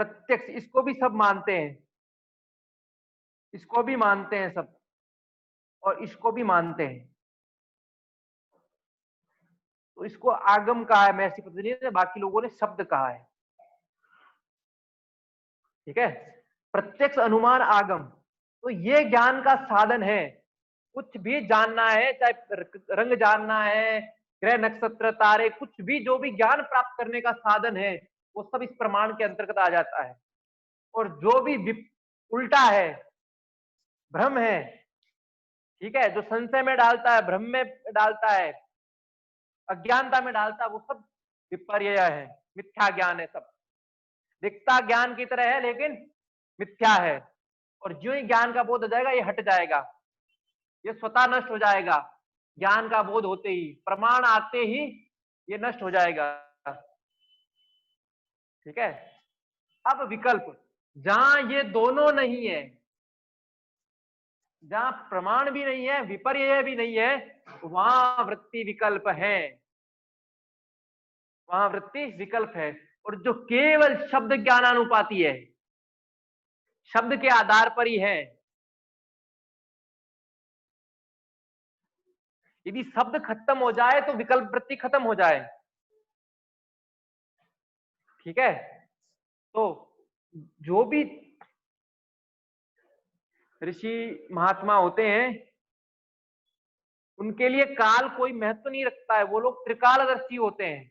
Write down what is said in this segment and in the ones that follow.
प्रत्यक्ष, इसको भी सब मानते हैं, इसको भी मानते हैं सब, और इसको भी मानते हैं। तो इसको आगम कहा है महर्षि पतंजलि ने, बाकी लोगों ने शब्द कहा है। ठीक है, प्रत्यक्ष, अनुमान, आगम, तो ये ज्ञान का साधन है। कुछ भी जानना है, चाहे रंग जानना है, ग्रह नक्षत्र तारे, कुछ भी, जो भी ज्ञान प्राप्त करने का साधन है, वो सब इस प्रमाण के अंतर्गत आ जाता है। और जो भी उल्टा है, भ्रम है, ठीक है, जो संशय में डालता है, भ्रम में डालता है, अज्ञानता में डालता है, वो सब विपर्य है, मिथ्या ज्ञान है सब। दिखता ज्ञान की तरह है लेकिन मिथ्या है। और जो ही ज्ञान का बोध हो जाएगा, ये हट जाएगा, ये स्वतः नष्ट हो जाएगा। ज्ञान का बोध होते ही, प्रमाण आते ही ये नष्ट हो जाएगा। ठीक है, अब विकल्प, जहां ये दोनों नहीं है, जहां प्रमाण भी नहीं है, विपर्य भी नहीं है, वहां वृत्ति विकल्प है, वहां वृत्ति विकल्प है। और जो केवल शब्द ज्ञानानुपाती है, शब्द के आधार पर ही है, यदि शब्द खत्म हो जाए तो विकल्प वृत्ति खत्म हो जाए। ठीक है, तो जो भी ऋषि महात्मा होते हैं, उनके लिए काल कोई महत्व नहीं रखता है, वो लोग त्रिकालदर्शी होते हैं।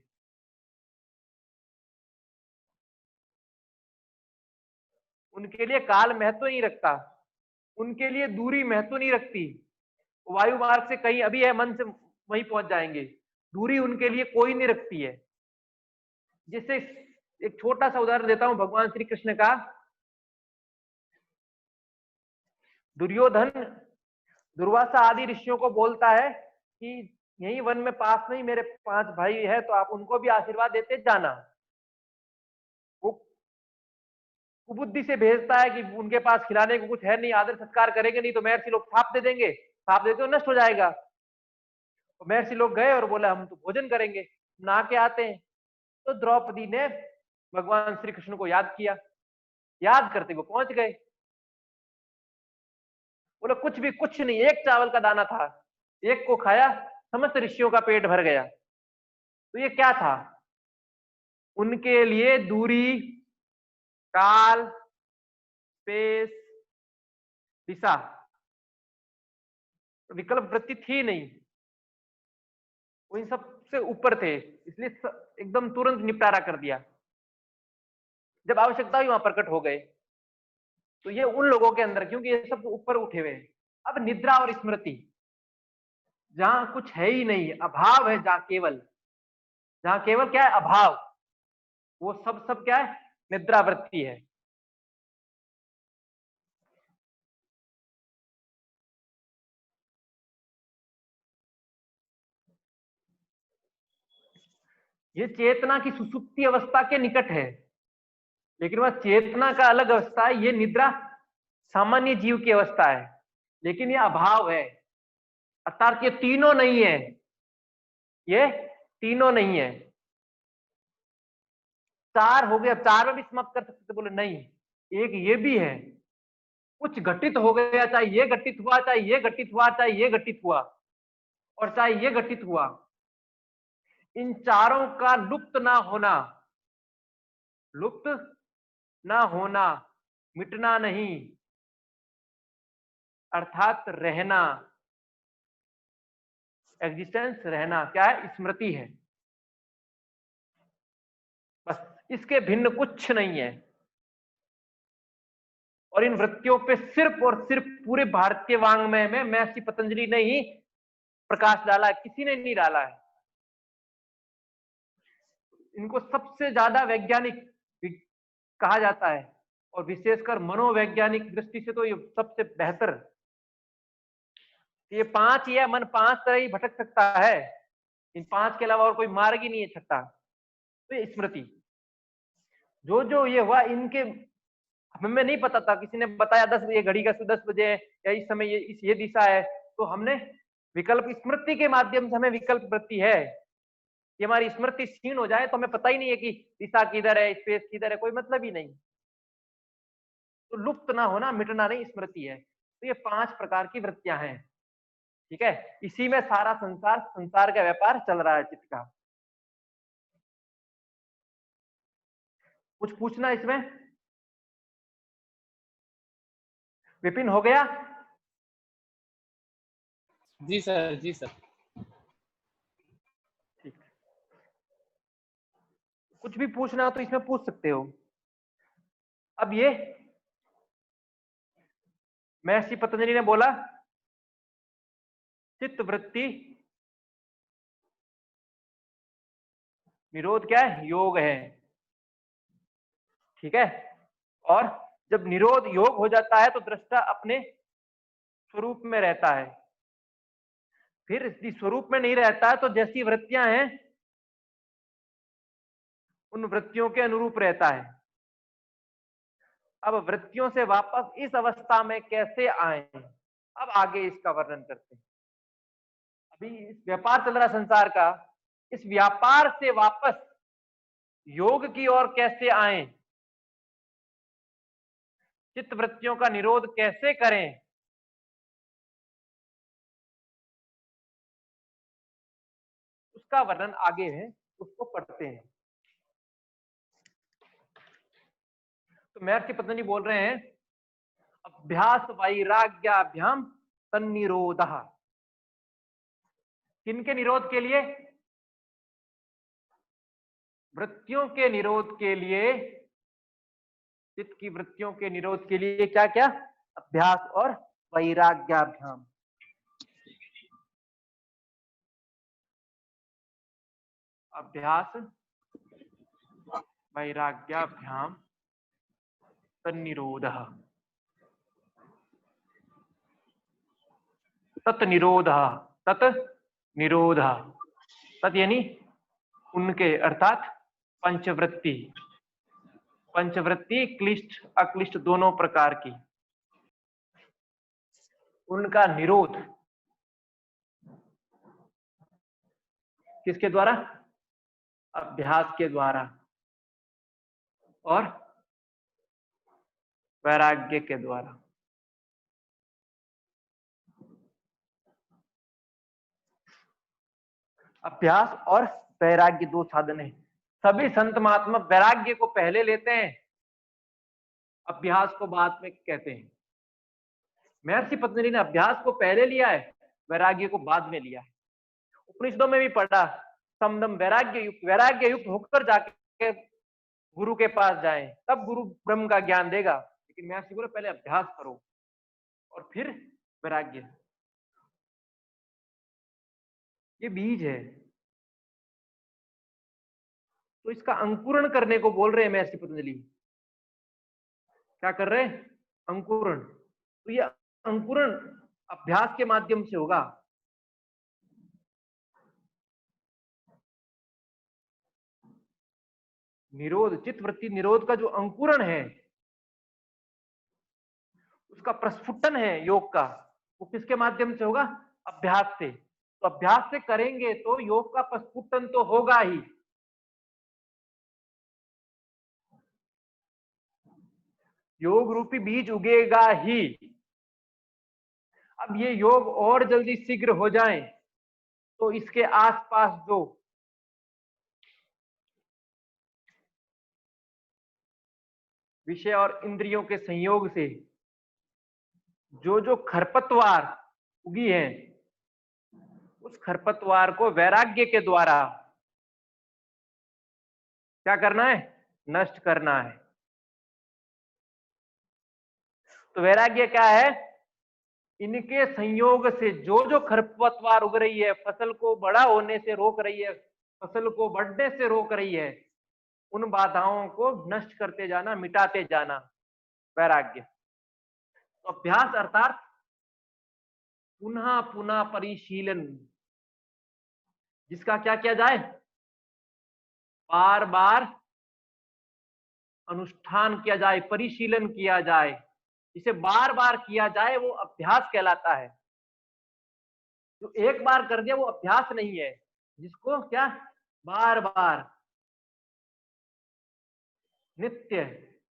उनके लिए काल महत्व नहीं रखता, उनके लिए दूरी महत्व नहीं रखती। वायु मार्ग से कहीं अभी है, मन से वहीं पहुंच जाएंगे, दूरी उनके लिए कोई नहीं रखती है। जैसे एक छोटा सा उदाहरण देता हूं भगवान श्री कृष्ण का। दुर्योधन दुर्वासा आदि ऋषियों को बोलता है कि यही वन में पास में ही मेरे 5 भाई है, तो आप उनको भी आशीर्वाद देते जाना। वो कुबुद्धि से भेजता है कि उनके पास खिलाने को कुछ है नहीं, आदर सत्कार करेंगे नहीं तो महर्षि लोग साप दे देंगे, साप देते तो नष्ट हो जाएगा। तो महर्षि लोग गए और बोले हम तो भोजन करेंगे, नहा के आते हैं। तो द्रौपदी ने भगवान श्री कृष्ण को याद किया, याद करते वो पहुंच गए। बोले कुछ भी, कुछ नहीं, एक चावल का दाना था, एक को खाया, समस्त ऋषियों का पेट भर गया। तो ये क्या था? उनके लिए दूरी, काल, स्पेस, दिशा, विकल्प वृत्ति थी नहीं, वो इन सबसे ऊपर थे, इसलिए एकदम तुरंत निपटारा कर दिया। जब आवश्यकता हुई वहां प्रकट हो गए। तो ये उन लोगों के अंदर, क्योंकि ये सब ऊपर उठे हुए हैं। अब निद्रा और स्मृति, जहां कुछ है ही नहीं, अभाव है, जहां केवल क्या है, अभाव, वो सब क्या है, निद्रा वृत्ति है। ये चेतना की सुसुप्ति अवस्था के निकट है, लेकिन वह चेतना का अलग अवस्था है। ये निद्रा सामान्य जीव की अवस्था है, लेकिन ये अभाव है, अर्थात ये तीनों नहीं है, ये तीनों नहीं है। 4 हो गया, 4 में भी समाप्त कर सकते, बोले नहीं, एक ये भी है। कुछ घटित हो गया, चाहे ये घटित हुआ, चाहे ये घटित हुआ, चाहे ये घटित हुआ, और चाहे ये घटित हुआ, इन चारों का लुप्त ना होना, लुप्त ना होना, मिटना नहीं, अर्थात रहना, एग्जिस्टेंस, रहना, क्या है, स्मृति है। बस, इसके भिन्न कुछ नहीं है। और इन वृत्तियों पे सिर्फ और सिर्फ पूरे भारतीय वांग्मय में महर्षि पतंजलि ने ही प्रकाश डाला है, किसी ने नहीं डाला है। इनको सबसे ज्यादा वैज्ञानिक कहा जाता है, और विशेषकर मनोवैज्ञानिक दृष्टि से तो ये सबसे बेहतर। ये 5 ही है, मन 5 तरह ही भटक सकता है, इन 5 के अलावा और कोई मार्ग ही नहीं है छठा। तो ये स्मृति, जो जो ये हुआ, इनके हमें नहीं पता था, किसी ने बताया 10 बजे घड़ी का 10 बजे है, या इस समय ये दिशा है, तो हमने विकल्प स्मृति के माध्यम से, हमें विकल्प वृत्ति है। ये हमारी स्मृति क्षीण हो जाए तो हमें पता ही नहीं है कि दिशा किधर है, स्पेस किधर है, कोई मतलब ही नहीं। तो लुप्त ना होना, मिटना नहीं, स्मृति है। तो ये 5 प्रकार की वृत्तियां हैं, ठीक है। इसी में सारा संसार का व्यापार चल रहा है चित्त का। कुछ पूछना इसमें? विपिन हो गया? जी सर, जी सर। ठीक, कुछ भी पूछना हो तो इसमें पूछ सकते हो। अब ये महर्षि पतंजलि ने बोला चित्त वृत्ति निरोध क्या है? योग है, ठीक है। और जब निरोध योग हो जाता है तो दृष्टा अपने स्वरूप में रहता है। फिर यदि स्वरूप में नहीं रहता है तो जैसी वृत्तियां हैं उन वृत्तियों के अनुरूप रहता है। अब वृत्तियों से वापस इस अवस्था में कैसे आए, अब आगे इसका वर्णन करते हैं। अभी इस व्यापार चल रहा संसार का, इस व्यापार से वापस योग की ओर कैसे आए, चित्त वृत्तियों का निरोध कैसे करें, उसका वर्णन आगे है, उसको पढ़ते हैं। तो महर्षि पतंजलि बोल रहे हैं अभ्यास वैराग्याभ्याम तन्निरोधः। किनके निरोध के लिए? वृत्तियों के निरोध के लिए, चित्त की वृत्तियों के निरोध के लिए क्या क्या? अभ्यास और वैराग्याभ्याम। अभ्यास वैराग्याभ्याम तन्निरोधः। तत् निरोधः, तत् निरोधः, तत् यानी उनके, अर्थात पंचवृत्ति। पंचवृत्ति क्लिष्ट अक्लिष्ट दोनों प्रकार की, उनका निरोध किसके द्वारा? अभ्यास के द्वारा और वैराग्य के द्वारा। अभ्यास और वैराग्य दो साधन है। सभी संत महात्मा वैराग्य को पहले लेते हैं, अभ्यास को बाद में कहते हैं। महर्षि पतंजलि ने अभ्यास को पहले लिया है, वैराग्य को बाद में लिया है। उपनिषदों में भी पढ़ा समदम वैराग्य युक्त होकर जाके गुरु के पास जाए, तब गुरु ब्रह्म का ज्ञान देगा। लेकिन महर्षि बोले पहले अभ्यास करो और फिर वैराग्य। ये बीज है, तो इसका अंकुरण करने को बोल रहे हैं महर्षि पतंजलि। क्या कर रहे हैं? अंकुरण। तो ये अंकुरण अभ्यास के माध्यम से होगा। निरोध, चित्त वृत्ति निरोध का जो अंकुरण है, उसका प्रस्फुटन है योग का, वो किसके माध्यम से होगा? अभ्यास से। तो अभ्यास से करेंगे तो योग का प्रस्फुटन तो होगा ही। योग रूपी बीज उगेगा ही। अब ये योग और जल्दी शीघ्र हो जाए तो इसके आसपास जो विषय और इंद्रियों के संयोग से जो जो खरपतवार उगी है, उस खरपतवार को वैराग्य के द्वारा क्या करना है? नष्ट करना है। तो वैराग्य क्या है? इनके संयोग से जो जो खरपतवार उग रही है, फसल को बड़ा होने से रोक रही है, फसल को बढ़ने से रोक रही है, उन बाधाओं को नष्ट करते जाना, मिटाते जाना, वैराग्य। तो अभ्यास अर्थात पुनः पुनः परिशीलन, जिसका क्या किया जाए? बार बार अनुष्ठान किया जाए, परिशीलन किया जाए, जिसे बार बार किया जाए वो अभ्यास कहलाता है। जो एक बार कर दिया वो अभ्यास नहीं है, जिसको क्या बार बार, नित्य,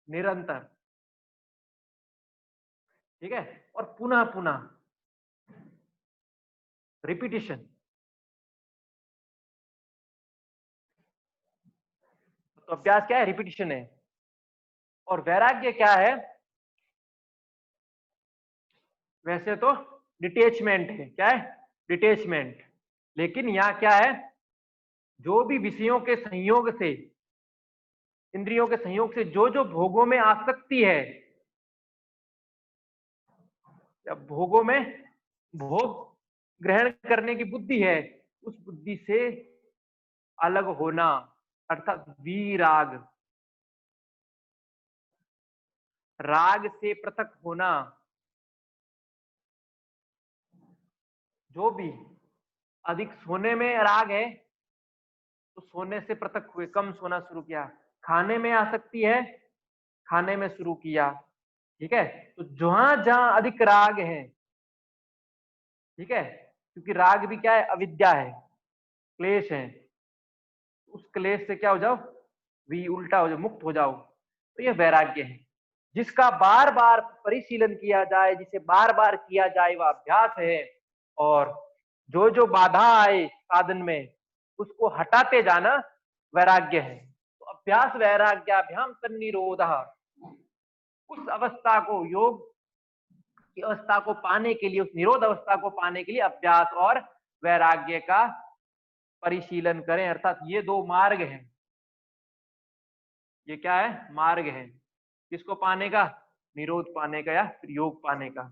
निरंतर ठीक है, और पुनः पुनः रिपीटिशन। तो अभ्यास क्या है? रिपीटिशन है। और वैराग्य क्या है? वैसे तो डिटेचमेंट है। क्या है? डिटेचमेंट। लेकिन यहाँ क्या है? जो भी विषयों के संयोग से, इंद्रियों के संयोग से जो जो भोगों में आसक्ति है, या भोगों में भोग ग्रहण करने की बुद्धि है, उस बुद्धि से अलग होना, अर्थात विराग, राग से पृथक होना। जो भी अधिक सोने में राग है तो सोने से पृथक हुए, कम सोना शुरू किया। खाने में आसक्ति है, खाने में शुरू किया। ठीक है, तो जहां जहां अधिक राग है, ठीक है, क्योंकि राग भी क्या है? अविद्या है, क्लेश है। उस क्लेश से क्या हो जाओ? उल्टा हो जाओ, मुक्त हो जाओ। तो यह वैराग्य है, जिसका बार बार परिशीलन किया जाए, जिसे बार बार किया जाए, वह अभ्यास है। और जो जो बाधा आए साधन में, उसको हटाते जाना वैराग्य है। तो अभ्यास वैराग्याभ्याम तन्निरोधः, उस अवस्था को, योग की अवस्था को पाने के लिए, उस निरोध अवस्था को पाने के लिए अभ्यास और वैराग्य का परिशीलन करें। अर्थात ये दो मार्ग हैं। ये क्या है? मार्ग है। किसको पाने का? निरोध पाने का या फिर योग पाने का।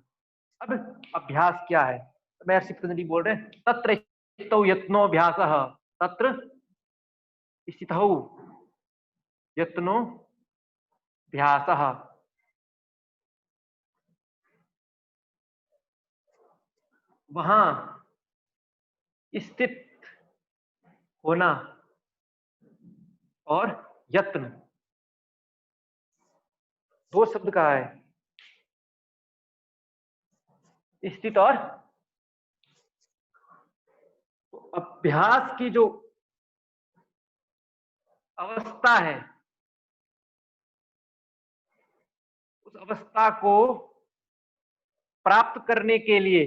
अब अभ्यास क्या है? महर्षि पतंजलि बोल रहे हैं, तत्र स्थितौ यत्नोऽभ्यासः, तत्र स्थितौ यत्नोऽभ्यासः। वहां स्थित होना और यत्न, दो शब्द का है, स्थित और। तो अभ्यास की जो अवस्था है, उस अवस्था को प्राप्त करने के लिए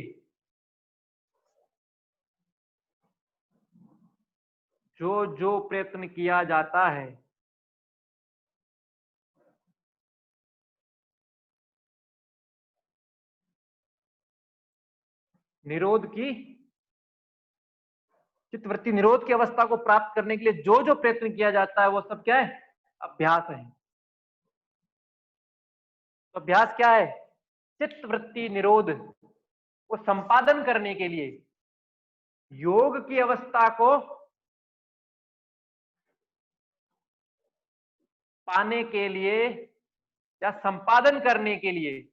जो जो प्रयत्न किया जाता है, निरोध की, चित्तवृत्ति निरोध की अवस्था को प्राप्त करने के लिए जो जो प्रयत्न किया जाता है, वो सब क्या है? अभ्यास है। तो अभ्यास क्या है? चित्तवृत्ति निरोध को संपादन करने के लिए, योग की अवस्था को पाने के लिए या संपादन करने के लिए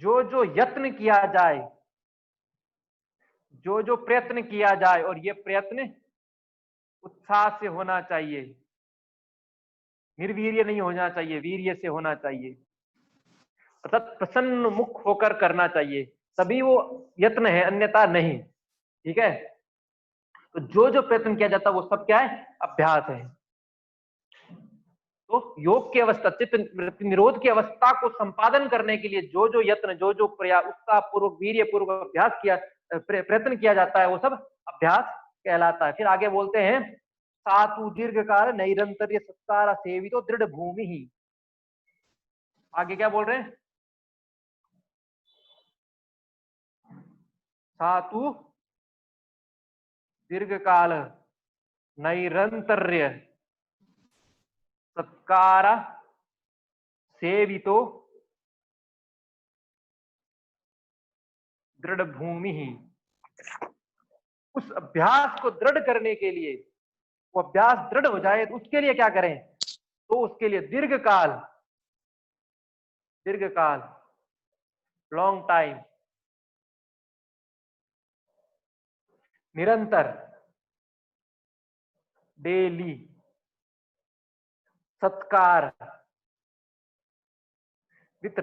जो जो यत्न किया जाए, जो जो प्रयत्न किया जाए, और ये प्रयत्न उत्साह से होना चाहिए, निर्वीर्य नहीं होना चाहिए, वीर्य से होना चाहिए। अर्थात प्रसन्न मुख होकर करना चाहिए, तभी वो यत्न है, अन्यथा नहीं। ठीक है, तो जो जो प्रयत्न किया जाता है वो सब क्या है? अभ्यास है। तो योग की अवस्था, चित्त निरोध की अवस्था को संपादन करने के लिए जो जो यत्न, जो जो प्रयास, उत्साह पूर्वक, वीर्य पूर्वक अभ्यास किया, प्रयत्न किया जाता है, वो सब अभ्यास कहलाता है। फिर आगे बोलते हैं, सातु दीर्घ काल नैरंतर्य सत्कार सेवितो दृढ़ भूमि ही। आगे क्या बोल रहे हैं? सातु दीर्घ काल नैरंतर्य सत्कार सेवितो दृढ़ भूमि ही। उस अभ्यास को दृढ़ करने के लिए, वो अभ्यास दृढ़ हो जाए, तो उसके लिए क्या करें? तो उसके लिए दीर्घ काल, लॉन्ग टाइम, निरंतर, डेली, सत्कार, विथ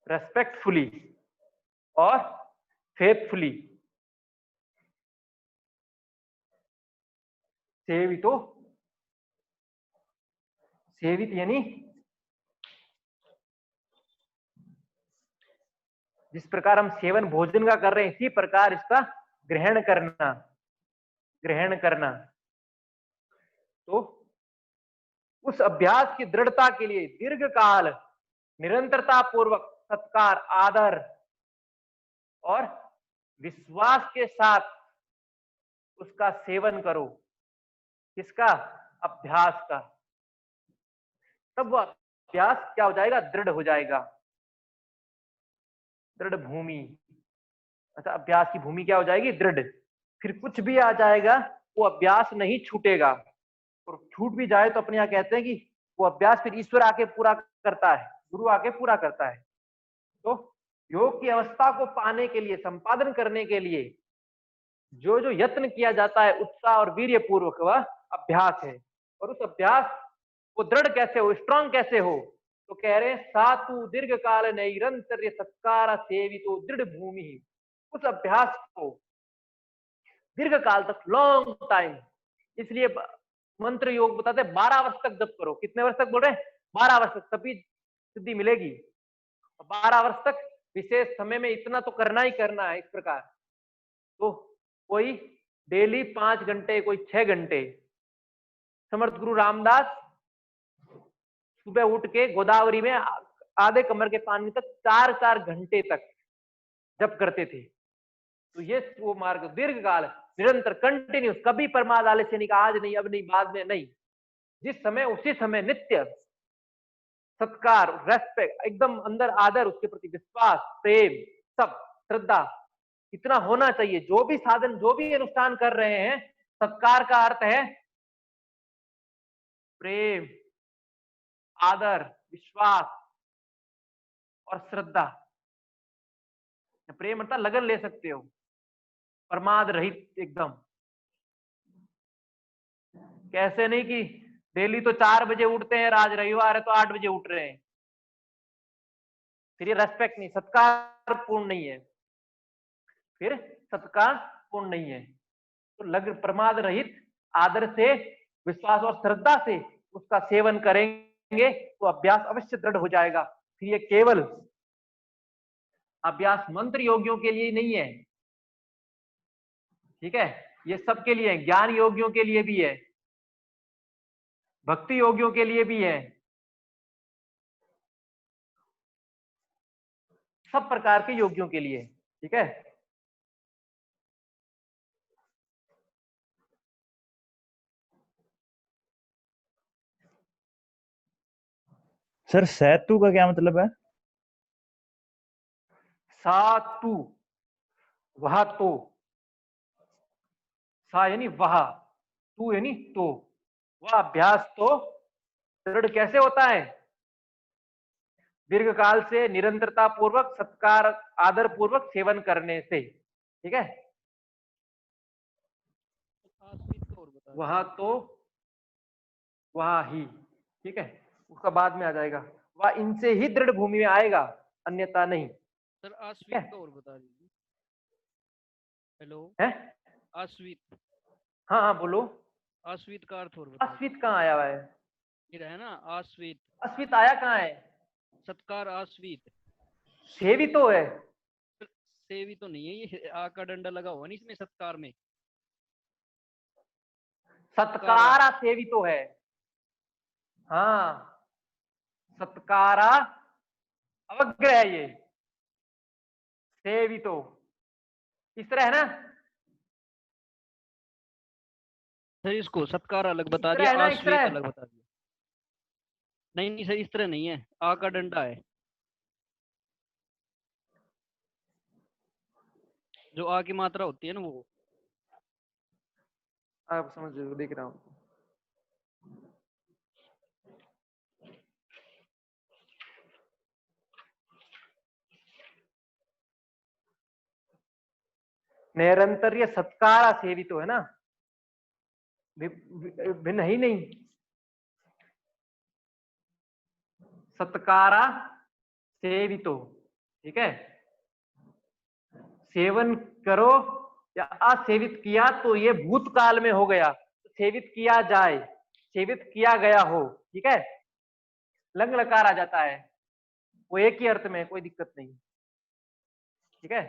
रेस्पेक्टफुली और फेथफुली सेवितो, सेवित यानी जिस प्रकार हम सेवन भोजन का कर रहे हैं इसी प्रकार इसका ग्रहण करना, ग्रहण करना। तो उस अभ्यास की दृढ़ता के लिए दीर्घ काल निरंतरता पूर्वक सत्कार, आदर और विश्वास के साथ उसका सेवन करो। किसका? अभ्यास का। तब वह अभ्यास क्या हो जाएगा? दृढ़ हो जाएगा। दृढ़ भूमि, अच्छा अभ्यास की भूमि क्या हो जाएगी? दृढ़। फिर कुछ भी आ जाएगा वो अभ्यास नहीं छूटेगा, और छूट भी जाए तो अपने यहाँ कहते हैं कि वो अभ्यास फिर ईश्वर आके पूरा करता है, गुरु आके पूरा करता है। तो योग की अवस्था को पाने के लिए, संपादन करने के लिए जो जो यत्न किया जाता है उत्साह और वीर्य पूर्वक, वह अभ्यास है। और उस अभ्यास को दृढ़ कैसे हो, स्ट्रांग कैसे हो? तो कह रहे हैं सातु दीर्घ काल निरंतर सत्कार सेवितो दृढ़ भूमि। उस अभ्यास को दीर्घ काल तक, लॉन्ग टाइम, इसलिए मंत्र योग बताते हैं 12 वर्ष तक जप करो। कितने वर्ष तक बोल रहे हैं? 12 वर्ष तक, तभी सिद्धि मिलेगी। 12 वर्ष तक विशेष समय में इतना तो करना ही करना है। इस प्रकार तो कोई डेली 5 घंटे, कोई 6 घंटे। समर्थ गुरु रामदास सुबह उठ के गोदावरी में आधे कमर के पानी तक 4-4 घंटे तक जप करते थे। तो ये वो मार्ग दीर्घ काल निरंतर कंटिन्यूस, कभी प्रमाद आलस्य नहीं, आज नहीं, अब नहीं, बाद में नहीं, जिस समय उसी समय नित्य सत्कार, रेस्पेक्ट, एकदम अंदर आदर, उसके प्रति विश्वास, प्रेम, सब श्रद्धा, इतना होना चाहिए। जो भी साधन, जो भी अनुष्ठान कर रहे हैं, सत्कार का अर्थ है प्रेम, आदर, विश्वास और श्रद्धा। प्रेम मतलब लगन ले सकते हो, प्रमाद रहित एकदम। कैसे नहीं कि डेली तो 4 बजे उठते हैं, आज रविवार है तो 8 बजे उठ रहे हैं, फिर ये रेस्पेक्ट नहीं, सत्कार पूर्ण नहीं है, फिर सत्कार पूर्ण नहीं है। तो लग प्रमाद रहित आदर से, विश्वास और श्रद्धा से उसका सेवन करेंगे तो अभ्यास अवश्य दृढ़ हो जाएगा। फिर ये केवल अभ्यास मंत्र योगियों के लिए नहीं है, ठीक है, ये सबके लिए है, ज्ञान योगियों के लिए भी है, भक्ति योगियों के लिए भी है, सब प्रकार के योगियों के लिए, ठीक है। सर सैतु का क्या मतलब है? सातु, वह तो, सा यानी वह, तू यानी तो, वह अभ्यास तो दृढ़ कैसे होता है? दीर्घ काल से निरंतरता पूर्वक सत्कार आदर पूर्वक सेवन करने से, ठीक है। वह तो वह ही, ठीक है, उसका बाद में आ जाएगा, वह इनसे ही दृढ़ भूमि में आएगा, अन्यथा नहीं। सर आश्वित का और बता दीजिए। हेलो है? आश्वित, हाँ हाँ बोलो। आश्वित का अर्थ और बता अश्वित कहाँ आया हुआ है? दीजिए। है ना आश्वित, अश्वित आया कहाँ है? सत्कार आश्वित, सेवी तो है। सेवी तो नहीं है, ये आ का डंडा लगा हुआ नहीं इसमें सत्कार में। सत्कारा सेवी तो है, हाँ, सत्कारा अवग्रह है, ये सेवी तो इस तरह है ना। सर इसको सत्कार अलग बता इस तरह दिया, है ना, इस आश्वित तरह। अलग बता दिया। नहीं नहीं सर इस तरह नहीं है, आ का डंडा है, जो आ की मात्रा होती है ना वो। आप समझ रहे हो, देख रहा हूँ। निरंतर सत्कारा सेवितो तो है ना, भिन्न ही नहीं, सत्कारा सेवितो, ठीक है। सेवन करो या असेवित किया तो ये भूतकाल में हो गया, सेवित किया जाए, सेवित किया गया हो, ठीक है, लंग लकार आ जाता है, वो एक ही अर्थ में, कोई दिक्कत नहीं, ठीक है।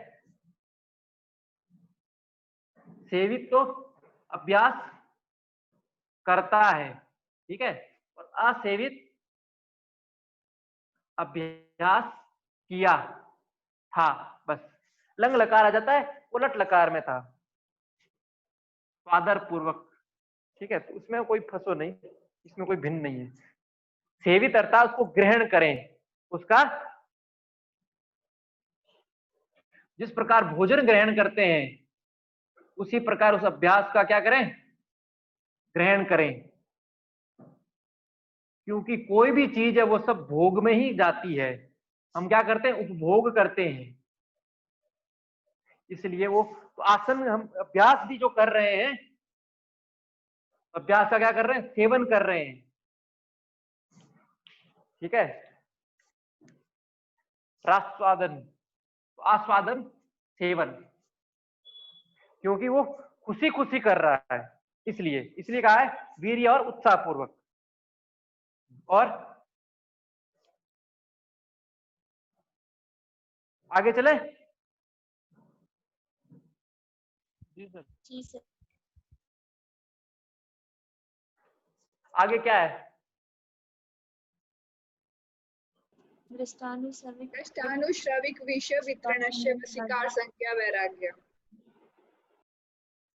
सेवित तो अभ्यास करता है, ठीक है, और असेवित अभ्यास किया था, बस लंग लकार आ जाता है, वो लट लकार में था, स्वादर पूर्वक, ठीक है, तो उसमें कोई फंसो नहीं, इसमें कोई भिन्न नहीं है। सेवित अर्थात उसको ग्रहण करें, उसका जिस प्रकार भोजन ग्रहण करते हैं उसी प्रकार उस अभ्यास का क्या करें, ग्रहण करें, क्योंकि कोई भी चीज है वो सब भोग में ही जाती है, हम क्या करते हैं, उपभोग करते हैं, इसलिए वो तो आसन हम अभ्यास भी जो कर रहे हैं, अभ्यास का क्या कर रहे हैं, सेवन कर रहे हैं, ठीक है। रास्वादन, आस्वादन, सेवन, क्योंकि वो खुशी खुशी कर रहा है, इसलिए इसलिए कहा है वीर्य और उत्साह पूर्वक। और आगे चले, जी सर। जी सर। आगे क्या है, दृष्टानुश्रविक विषय वितरणस्य वशीकार संज्ञा वैराग्य।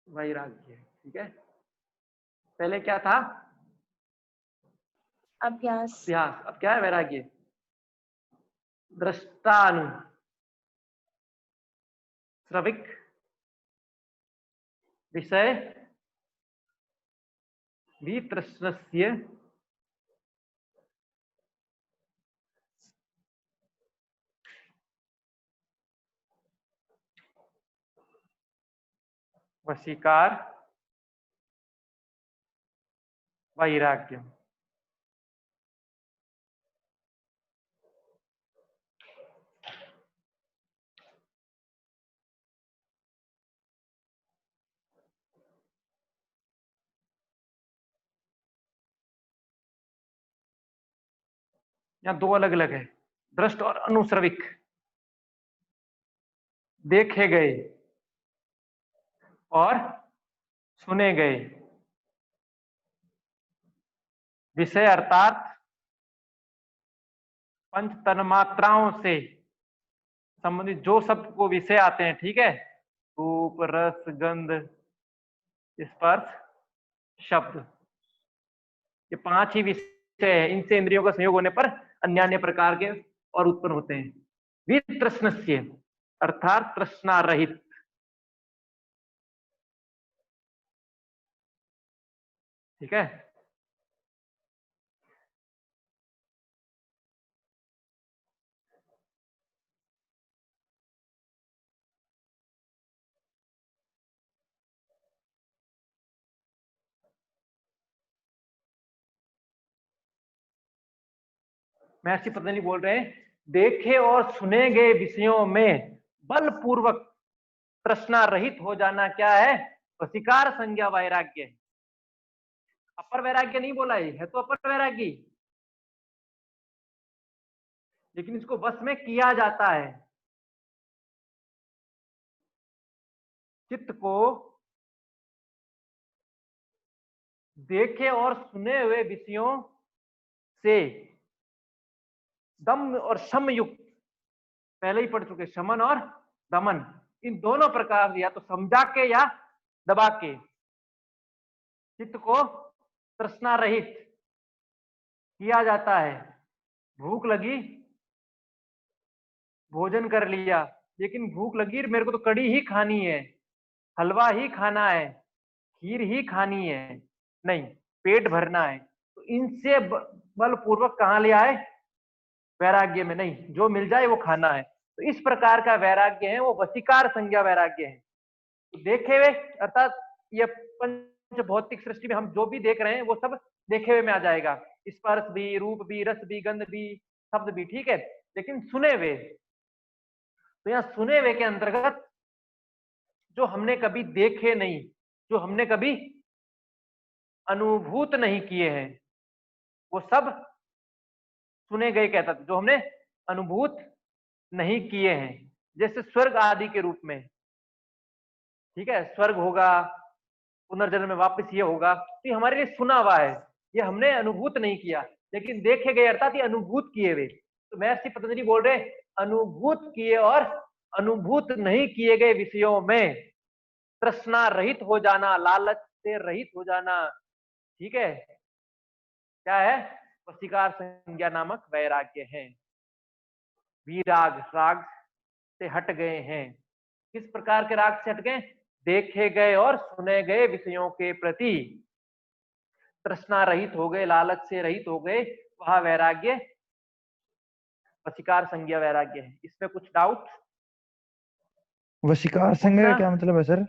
वैराग्य, ठीक है। पहले क्या था, अभ्यास। अभ्यास, अब क्या है, वैराग्य। दृष्टानु श्रविक विषय वितृष्णस्य वशीकार वैराग्य। यहाँ दो अलग अलग है, दृष्ट और अनुश्रविक, देखे गए और सुने गए। विषय अर्थात पंच तन्मात्राओं से संबंधित जो शब्द को विषय आते हैं, ठीक है, रूप, रस, गंध, स्पर्श, शब्द, ये पांच ही विषय है, इनसे इंद्रियों का संयोग होने पर अन्य अन्य प्रकार के और उत्पन्न होते हैं। वितृष्णस्य अर्थात तृष्णा रहित, ठीक है। महर्षि पतंजलि बोल रहे हैं, देखे और सुने गए विषयों में बलपूर्वक तृष्णा रहित हो जाना क्या है, वशीकार संज्ञा वैराग्य है। अपर वैराग्य नहीं बोला है तो अपर वैराग्य, लेकिन इसको वश में किया जाता है। चित्त को देखे और सुने हुए विषयों से दम और शम युक्त, पहले ही पढ़ चुके, शमन और दमन, इन दोनों प्रकार या तो समझा के या दबा के चित्त को तृष्णा रहित किया जाता है। भूख लगी, भोजन कर लिया, लेकिन भूख लगी मेरे को तो कड़ी ही खानी है, हलवा ही खाना है, खीर ही खानी है, नहीं, पेट भरना है, तो इनसे बलपूर्वक कहाँ ले आए, वैराग्य में, नहीं, जो मिल जाए वो खाना है। तो इस प्रकार का वैराग्य है वो वशीकार संज्ञा वैराग्य है। तो देखे हुए अर्थात ये पंच भौतिक सृष्टि में हम जो भी देख रहे हैं वो सब देखे हुए में आ जाएगा, स्पर्श भी, रूप भी, रस भी, गंध भी, शब्द भी, ठीक है। लेकिन सुने हुए, तो यहाँ सुने हुए के अंतर्गत जो हमने कभी देखे नहीं, जो हमने कभी अनुभूत नहीं किए हैं, वो सब सुने गए कहता था, जो हमने अनुभूत नहीं किए हैं, जैसे स्वर्ग आदि के रूप में। ठीक है, स्वर्ग होगा, पुनर्जन्म में वापस ये होगा, तो ये हमारे लिए सुना हुआ है, ये हमने अनुभूत नहीं किया, लेकिन देखे गए अर्थात ये अनुभूत किए हुए। तो महर्षि पतंजलि बोल रहे अनुभूत किए और अनुभूत नहीं किए गए विषयों में तृष्णा रहित हो जाना, लालच से रहित हो जाना। ठीक है, क्या है? वशीकार संज्ञा नामक वैराग्य है। विराग, राग से हट गए हैं। किस प्रकार के राग से हट गए? देखे गए और सुने गए विषयों के प्रति तृष्णा रहित हो गए, लालच से रहित हो गए, वह वैराग्य वशीकार संज्ञा वैराग्य है। इसमें कुछ डाउट? वशीकार संज्ञा का क्या मतलब है सर?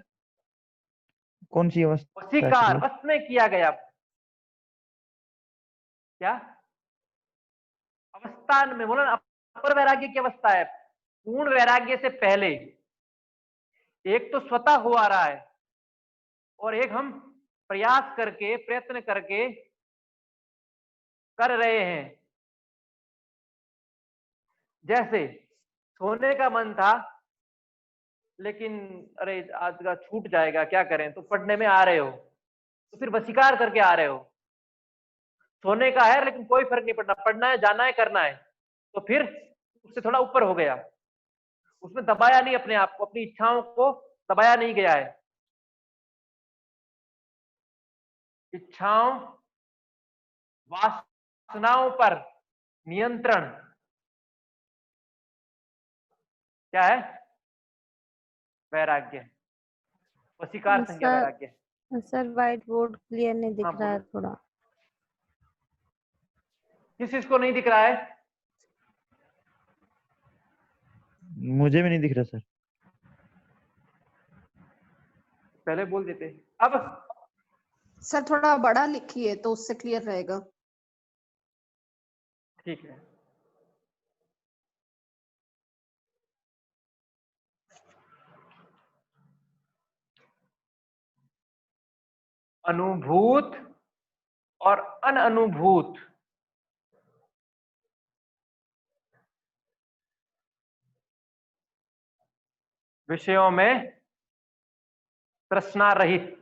कौन सी अवस्था? वशीकार वश में किया गया। क्या अवस्था में बोला ना, अपर वैराग्य की अवस्था है, पूर्ण वैराग्य से पहले। एक तो स्वतः हो आ रहा है और एक हम प्रयास करके, प्रयत्न करके कर रहे हैं। जैसे सोने का मन था, लेकिन अरे आज का छूट जाएगा, क्या करें, तो पढ़ने में आ रहे हो, तो फिर वशीकार करके आ रहे हो। सोने का है लेकिन कोई फर्क नहीं पड़ना, पढ़ना है, जाना है, करना है, तो फिर उससे थोड़ा ऊपर हो गया, उसमें दबाया नहीं अपने आप को, अपनी इच्छाओं को दबाया नहीं गया है। इच्छाओं, वासनाओं पर नियंत्रण क्या है? वैराग्य, वशीकार संज्ञा वैराग्य। सर व्हाइट बोर्ड क्लियर नहीं दिख रहा है थोड़ा। किस चीज को नहीं दिख रहा है? मुझे भी नहीं दिख रहा सर। पहले बोल देते। अब सर थोड़ा बड़ा लिखिए तो उससे क्लियर रहेगा। ठीक है, अनुभूत और अनअनुभूत विषयों में तृष्णा रहित,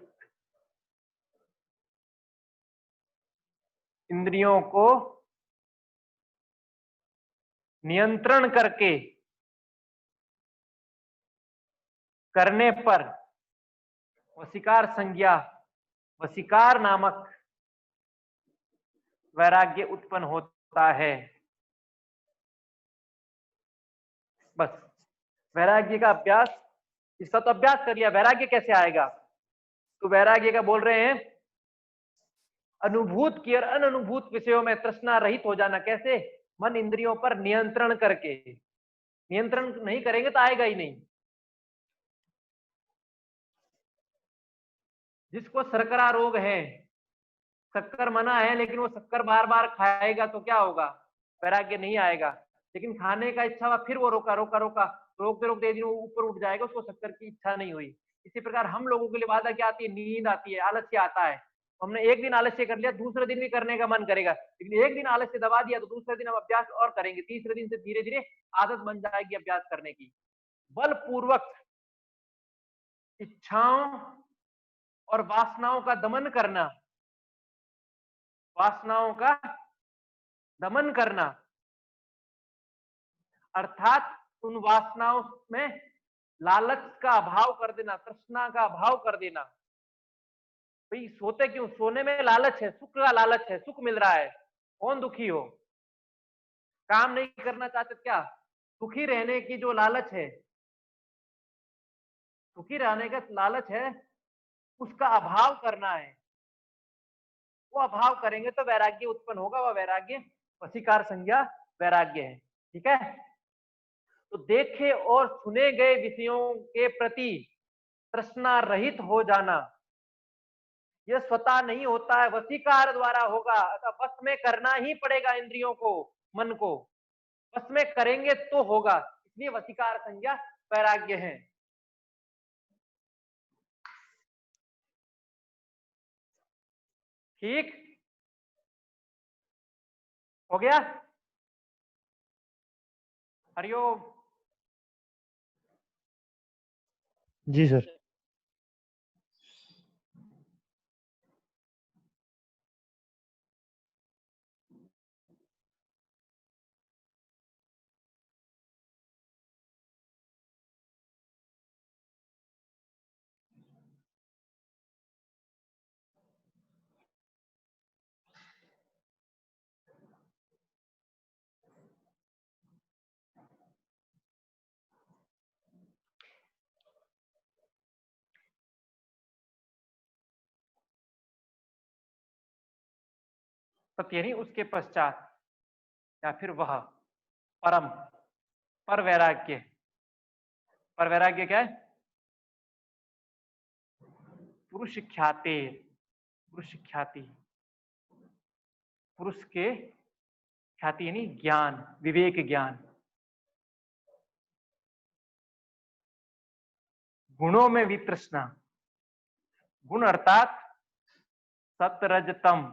इंद्रियों को नियंत्रण करके करने पर वशीकार संज्ञा, वशीकार नामक वैराग्य उत्पन्न होता है। बस वैराग्य का अभ्यास, इसका तो अभ्यास कर लिया, वैराग्य कैसे आएगा? तो वैराग्य का बोल रहे हैं अनुभूत की और अनअनुभूत विषयों में तृष्णा रहित हो जाना। कैसे? मन इंद्रियों पर नियंत्रण करके। नियंत्रण नहीं करेंगे तो आएगा ही नहीं। जिसको शर्करा रोग है, शक्कर मना है, लेकिन वो शक्कर बार बार खाएगा तो क्या होगा? वैराग्य नहीं आएगा। लेकिन खाने का इच्छा हुआ, फिर वो रोका रोका रोका, रोकते रोकते एक दिन वो ऊपर उठ जाएगा, उसको शक्कर की इच्छा नहीं हुई। इसी प्रकार हम लोगों के लिए बाधा क्या आती है? नींद आती है, आलस्य आता है। हमने एक दिन आलस्य कर लिया, दूसरे दिन भी करने का मन करेगा, लेकिन एक दिन आलस्य दबा दिया तो दूसरे दिन हम अभ्यास और करेंगे, तीसरे दिन से धीरे धीरे आदत बन जाएगी अभ्यास करने की। बलपूर्वक इच्छाओं और वासनाओं का दमन करना, वासनाओं का दमन करना, अर्थात उन वासनाओं में लालच का अभाव कर देना, तृष्णा का अभाव कर देना। भाई सोते क्यों? सोने में लालच है, सुख का लालच है, सुख मिल रहा है, कौन दुखी हो? काम नहीं करना चाहते क्या? सुखी रहने की जो लालच है, सुखी रहने का लालच है, उसका अभाव करना है। वो अभाव करेंगे तो वैराग्य उत्पन्न होगा, वह वैराग्य वशीकार संज्ञा वैराग्य है। ठीक है, तो देखे और सुने गए विषयों के प्रति तृष्णा रहित हो जाना, यह स्वतः नहीं होता है, वशीकार द्वारा होगा। अतः वश में करना ही पड़ेगा इंद्रियों को, मन को वश में करेंगे तो होगा, इसलिए वशीकार संज्ञा वैराग्य है। ठीक हो गया? हरिओम। जी सर। तत् यानी उसके पश्चात, या फिर वह परम, पर वैराग्य। पर वैराग्य क्या है? पुरुष ख्याते, पुरुष ख्याति, पुरुष के ख्याति यानी ज्ञान, विवेक ज्ञान। गुणों में वितृष्णा, गुण अर्थात सतरजतम,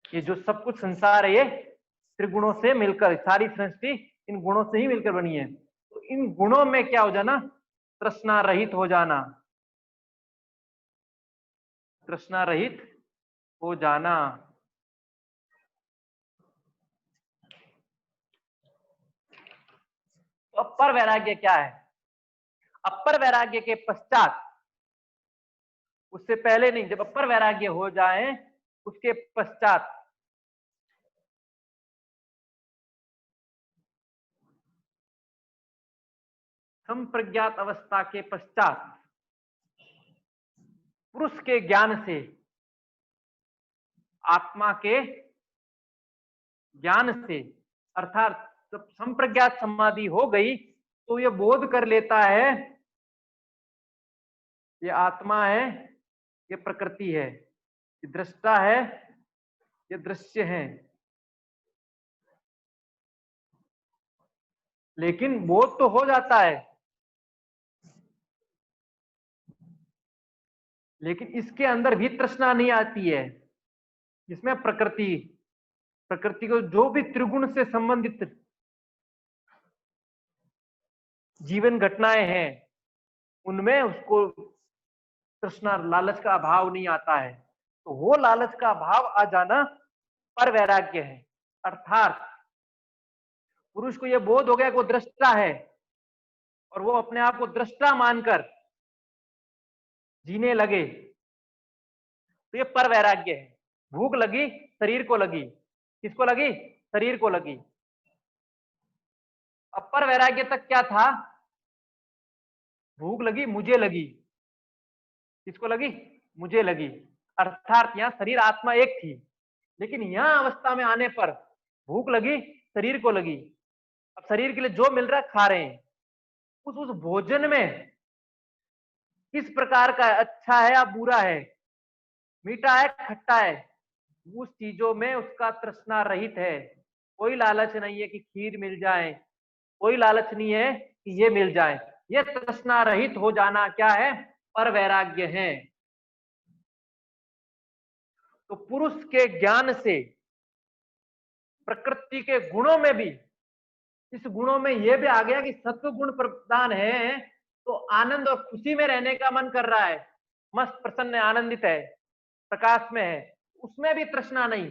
ये जो सब कुछ संसार है ये त्रिगुणों से मिलकर, सारी सृष्टि इन गुणों से ही मिलकर बनी है। तो इन गुणों में क्या हो जाना? तृष्णा रहित हो जाना, तृष्णा रहित हो जाना। तो अपर वैराग्य क्या है? अपर वैराग्य के पश्चात, उससे पहले नहीं, जब अपर वैराग्य हो जाए उसके पश्चात संप्रज्ञात अवस्था के पश्चात पुरुष के ज्ञान से, आत्मा के ज्ञान से, अर्थात जब संप्रज्ञात समाधि हो गई तो ये बोध कर लेता है ये आत्मा है, ये प्रकृति है, ये दृष्टा है, ये दृश्य है। लेकिन बोध तो हो जाता है, लेकिन इसके अंदर भी तृष्णा नहीं आती है। इसमें प्रकृति, प्रकृति को जो भी त्रिगुण से संबंधित जीवन घटनाएं हैं उनमें उसको तृष्णा, लालच का अभाव नहीं आता है। तो वो लालच का अभाव आ जाना पर वैराग्य है। अर्थात पुरुष को यह बोध हो गया कि वो दृष्टा है और वो अपने आप को दृष्टा मानकर जीने लगे, तो ये पर वैराग्य है। भूख लगी, शरीर को लगी, किसको लगी? शरीर को लगी। अपर वैराग्य तक क्या था? भूख लगी, मुझे लगी, किसको लगी? मुझे लगी। अर्थात यहाँ शरीर आत्मा एक थी, लेकिन यहाँ अवस्था में आने पर भूख लगी, शरीर को लगी। अब शरीर के लिए जो मिल रहा है खा रहे हैं। उस भोजन में किस प्रकार का है, अच्छा है या बुरा है, मीठा है, खट्टा है, उस चीजों में उसका तृष्णा रहित है। कोई लालच नहीं है कि खीर मिल जाए, कोई लालच नहीं है कि ये मिल जाए। ये तृष्णा रहित हो जाना क्या है? पर वैराग्य है। तो पुरुष के ज्ञान से प्रकृति के गुणों में भी, इस गुणों में यह भी आ गया कि सत्व गुण प्रधान है, तो आनंद और खुशी में रहने का मन कर रहा है, मस्त प्रसन्न आनंदित है, प्रकाश में है, उसमें भी तृष्णा नहीं।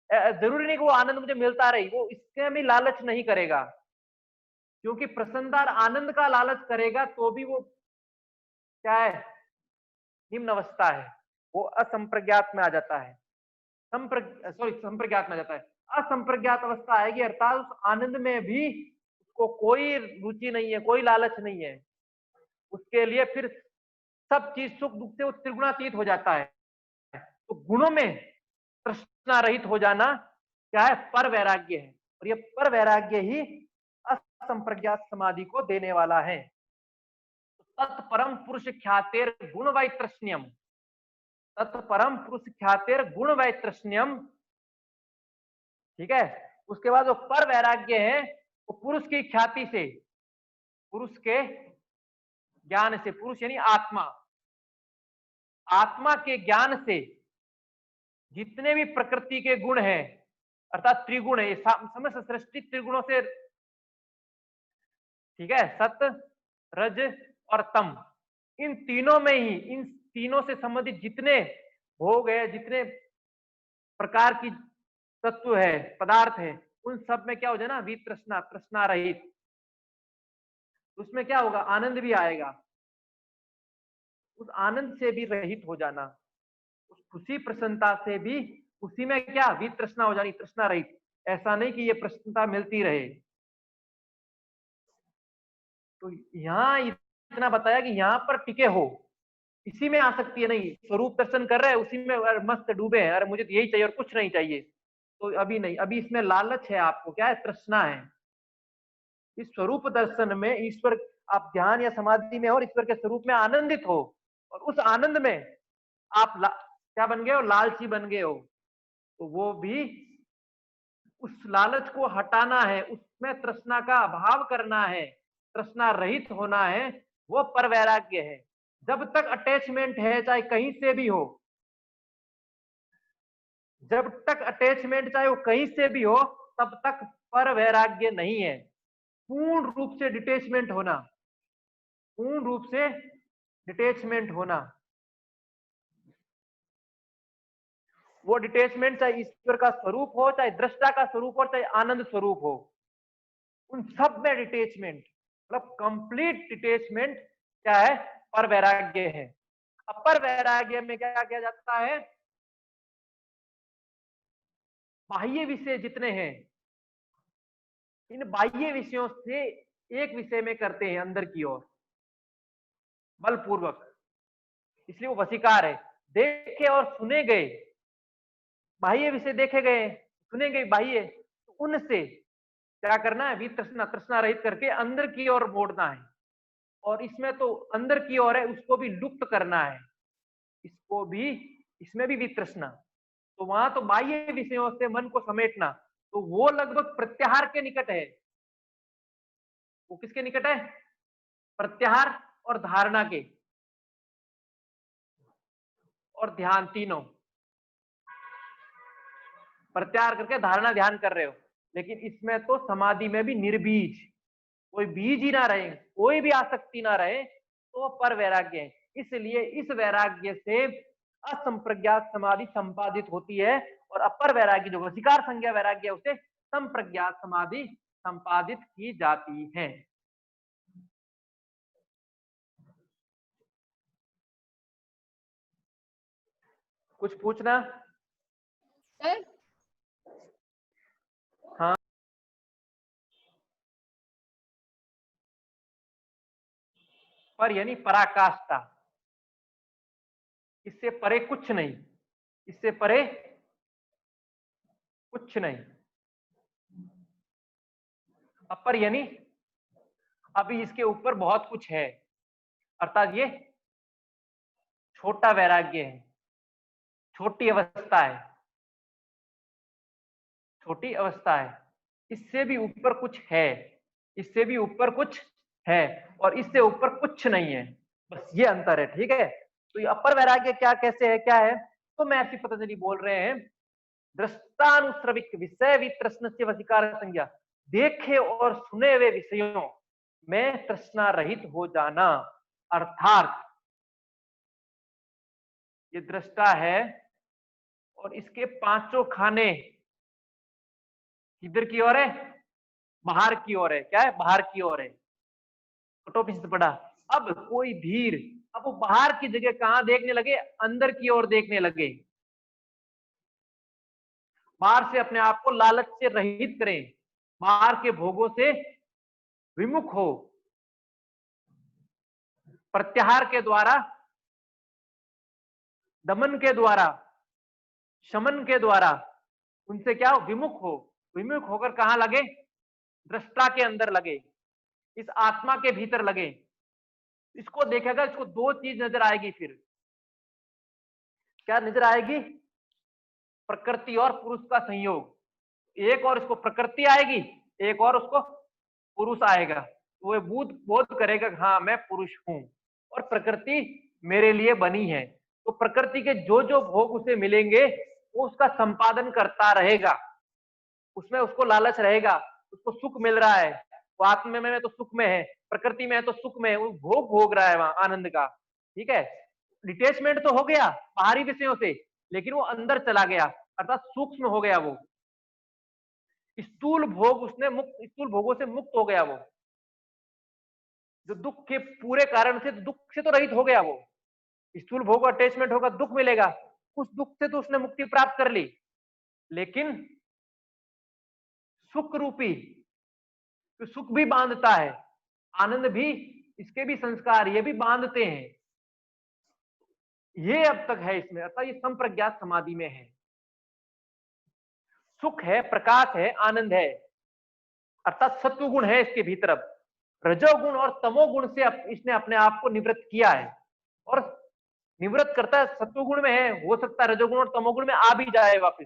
जरूरी नहीं कि वो आनंद मुझे मिलता रही, वो इसके भी लालच नहीं करेगा, क्योंकि प्रसन्नता और आनंद का लालच करेगा तो भी वो क्या है? निम्न अवस्था है, वो असंप्रज्ञात में आ जाता है। संप्रज्ञात में आ जाता है। असंप्रज्ञात अवस्था आएगी, अर्थात उस आनंद में भी उसको कोई रुचि नहीं है, कोई लालच नहीं है। उसके लिए फिर सब चीज सुख दुख से वो त्रिगुणातीत हो जाता है। तो गुणों में तृष्णा रहित हो जाना क्या है? पर वैराग्य है। और ये पर वैराग्य ही असंप्रज्ञात समाधि को देने वाला है। तत्परम पुरुष ख्यातेर गुण वैतृष्ण्यम, तत्परम पुरुष ख्यातेर गुण वैतृष्ण्यम। ठीक है। उसके बाद जो पर वैराग्य है वो पुरुष की ख्याति से, पुरुष के ज्ञान से, पुरुष यानी आत्मा, आत्मा के ज्ञान से जितने भी प्रकृति के गुण हैं, अर्थात त्रिगुण है, समस्त सृष्टि त्रिगुणों से, ठीक है, सत रज और तम, इन तीनों में ही, इन तीनों से संबंधित जितने भोग है, जितने प्रकार की तत्व है, पदार्थ है, उन सब में क्या हो जाए ना, वितृष्णा, तृष्णा रहित। उसमें क्या होगा, आनंद भी आएगा, उस आनंद से भी रहित हो जाना, उस खुशी प्रसन्नता से भी, उसी में क्या, वितृष्णा हो जानी, तृष्णा रहित। ऐसा नहीं कि ये प्रसन्नता मिलती रहे। तो यहाँ इतना बताया कि यहाँ पर टिके हो, इसी में आसक्ति है नहीं, स्वरूप दर्शन कर रहे हैं उसी में मस्त डूबे हैं, अरे मुझे तो यही चाहिए और कुछ नहीं चाहिए, तो अभी नहीं, अभी इसमें लालच है आपको, क्या है, तृष्णा है। इस स्वरूप दर्शन में ईश्वर, आप ध्यान या समाधि में और ईश्वर के स्वरूप में आनंदित हो, और उस आनंद में आप क्या बन गए हो, लालची बन गए हो, तो वो भी, उस लालच को हटाना है, उसमें तृष्णा का अभाव करना है, तृष्णा रहित होना है, वो पर वैराग्य है। जब तक अटैचमेंट है, चाहे कहीं से भी हो, जब तक अटैचमेंट चाहे वो कहीं से भी हो, तब तक पर वैराग्य नहीं है। पूर्ण रूप से डिटेचमेंट होना, पूर्ण रूप से डिटेचमेंट होना, वो डिटेचमेंट चाहे ईश्वर का स्वरूप हो, चाहे दृष्टा का स्वरूप हो, चाहे आनंद स्वरूप हो, उन सब में डिटेचमेंट, मतलब कंप्लीट डिटेचमेंट क्या है, पर वैराग्य है। अपर वैराग्य में क्या किया जाता है, बाह्य विषय जितने हैं, इन बाह्य विषयों से एक विषय में करते हैं अंदर की ओर बलपूर्वक, इसलिए वो वशीकार है। देखे और सुने गए बाह्य विषय, देखे गए सुने गए बाह्य, तो उनसे क्या करना है, वितृष्णा, तृष्णा रहित करके अंदर की ओर मोड़ना है। और इसमें तो अंदर की ओर है, उसको भी लुप्त करना है, इसको भी, इसमें भी वितृष्णा। तो वहां तो बाह्य विषयों से मन को समेटना, तो वो लगभग प्रत्याहार के निकट है। वो किसके निकट है, प्रत्याहार और धारणा के, और ध्यान, तीनों प्रत्याहार करके धारणा ध्यान कर रहे हो। लेकिन इसमें तो समाधि में भी निर्बीज, कोई बीज ही ना रहे, कोई भी आसक्ति ना रहे, तो पर वैराग्य है। इसलिए इस वैराग्य से असंप्रज्ञात समाधि संपादित होती है, और अपर वैराग्य जो वशीकार संज्ञा वैराग्य है, उसे संप्रज्ञात समाधि संपादित की जाती है। कुछ पूछना? सर हाँ, पर यानी पराकाष्ठा, इससे परे कुछ नहीं, इससे परे कुछ नहीं। अपर यानी अभी इसके ऊपर बहुत कुछ है, अर्थात ये छोटा वैराग्य है, छोटी अवस्था है, छोटी अवस्था है। इससे भी ऊपर कुछ है, इससे भी ऊपर कुछ है, और इससे ऊपर कुछ नहीं है, बस ये अंतर है। ठीक है, तो ये अपर वैराग्य क्या, कैसे है, क्या है, तो महर्षि पतंजलि बोल रहे हैं, दृष्टानुश्रविक विषय वितृष्ण से वशीकार संज्ञा, देखे और सुने हुए विषयों में तृष्णा रहित हो जाना। अर्थात ये दृष्टा है और इसके पांचों खाने किधर की ओर है, बाहर की ओर है। क्या है, बाहर की ओर है, टोपी से पड़ा। अब कोई धीर, अब वो बाहर की जगह कहां देखने लगे, अंदर की ओर देखने लगे। बाहर से अपने आप को लालच से रहित करें, बाहर के भोगों से विमुख हो, प्रत्याहार के द्वारा, दमन के द्वारा, शमन के द्वारा उनसे क्या हो, विमुख हो। विमुख होकर कहां लगे, दृष्टा के अंदर लगे, इस आत्मा के भीतर लगे। इसको देखेगा, इसको दो चीज नजर आएगी। फिर क्या नजर आएगी, प्रकृति और पुरुष का संयोग। एक और इसको प्रकृति आएगी, एक और उसको पुरुष आएगा। तो वह बोध करेगा, हाँ मैं पुरुष हूं और प्रकृति मेरे लिए बनी है। तो प्रकृति के जो जो भोग उसे मिलेंगे वो उसका संपादन करता रहेगा, उसमें उसको लालच रहेगा, उसको सुख मिल रहा है, वो आत्मा में तो सुख में है, प्रकृति में है तो सुख में है, वो भोग भोग रहा है वहां आनंद का। ठीक है, डिटेचमेंट तो हो गया बाहरी विषयों से, लेकिन वो अंदर चला गया, अर्थात सूक्ष्म हो गया, वो स्थूल भोग उसने मुक्त, स्थूल भोगों से मुक्त हो गया, वो जो दुख के पूरे कारण से, दुख से तो रहित हो गया वो। स्थूल भोग अटैचमेंट होगा, दुख मिलेगा, उस दुख से तो उसने मुक्ति प्राप्त कर ली, लेकिन सुख रूपी, तो सुख भी बांधता है, आनंद भी, इसके भी संस्कार ये भी बांधते हैं, ये अब तक है इसमें, अर्थात ये संप्रज्ञात समाधि में है। सुख है, प्रकाश है, आनंद है, अर्थात सत्व गुण है इसके भीतर। अब रजोगुण और तमोगुण से इसने अपने आप को निवृत्त किया है, और निवृत्त करता है सत्वगुण में है, हो सकता है रजोगुण और तमोगुण में आ भी जाए वापस।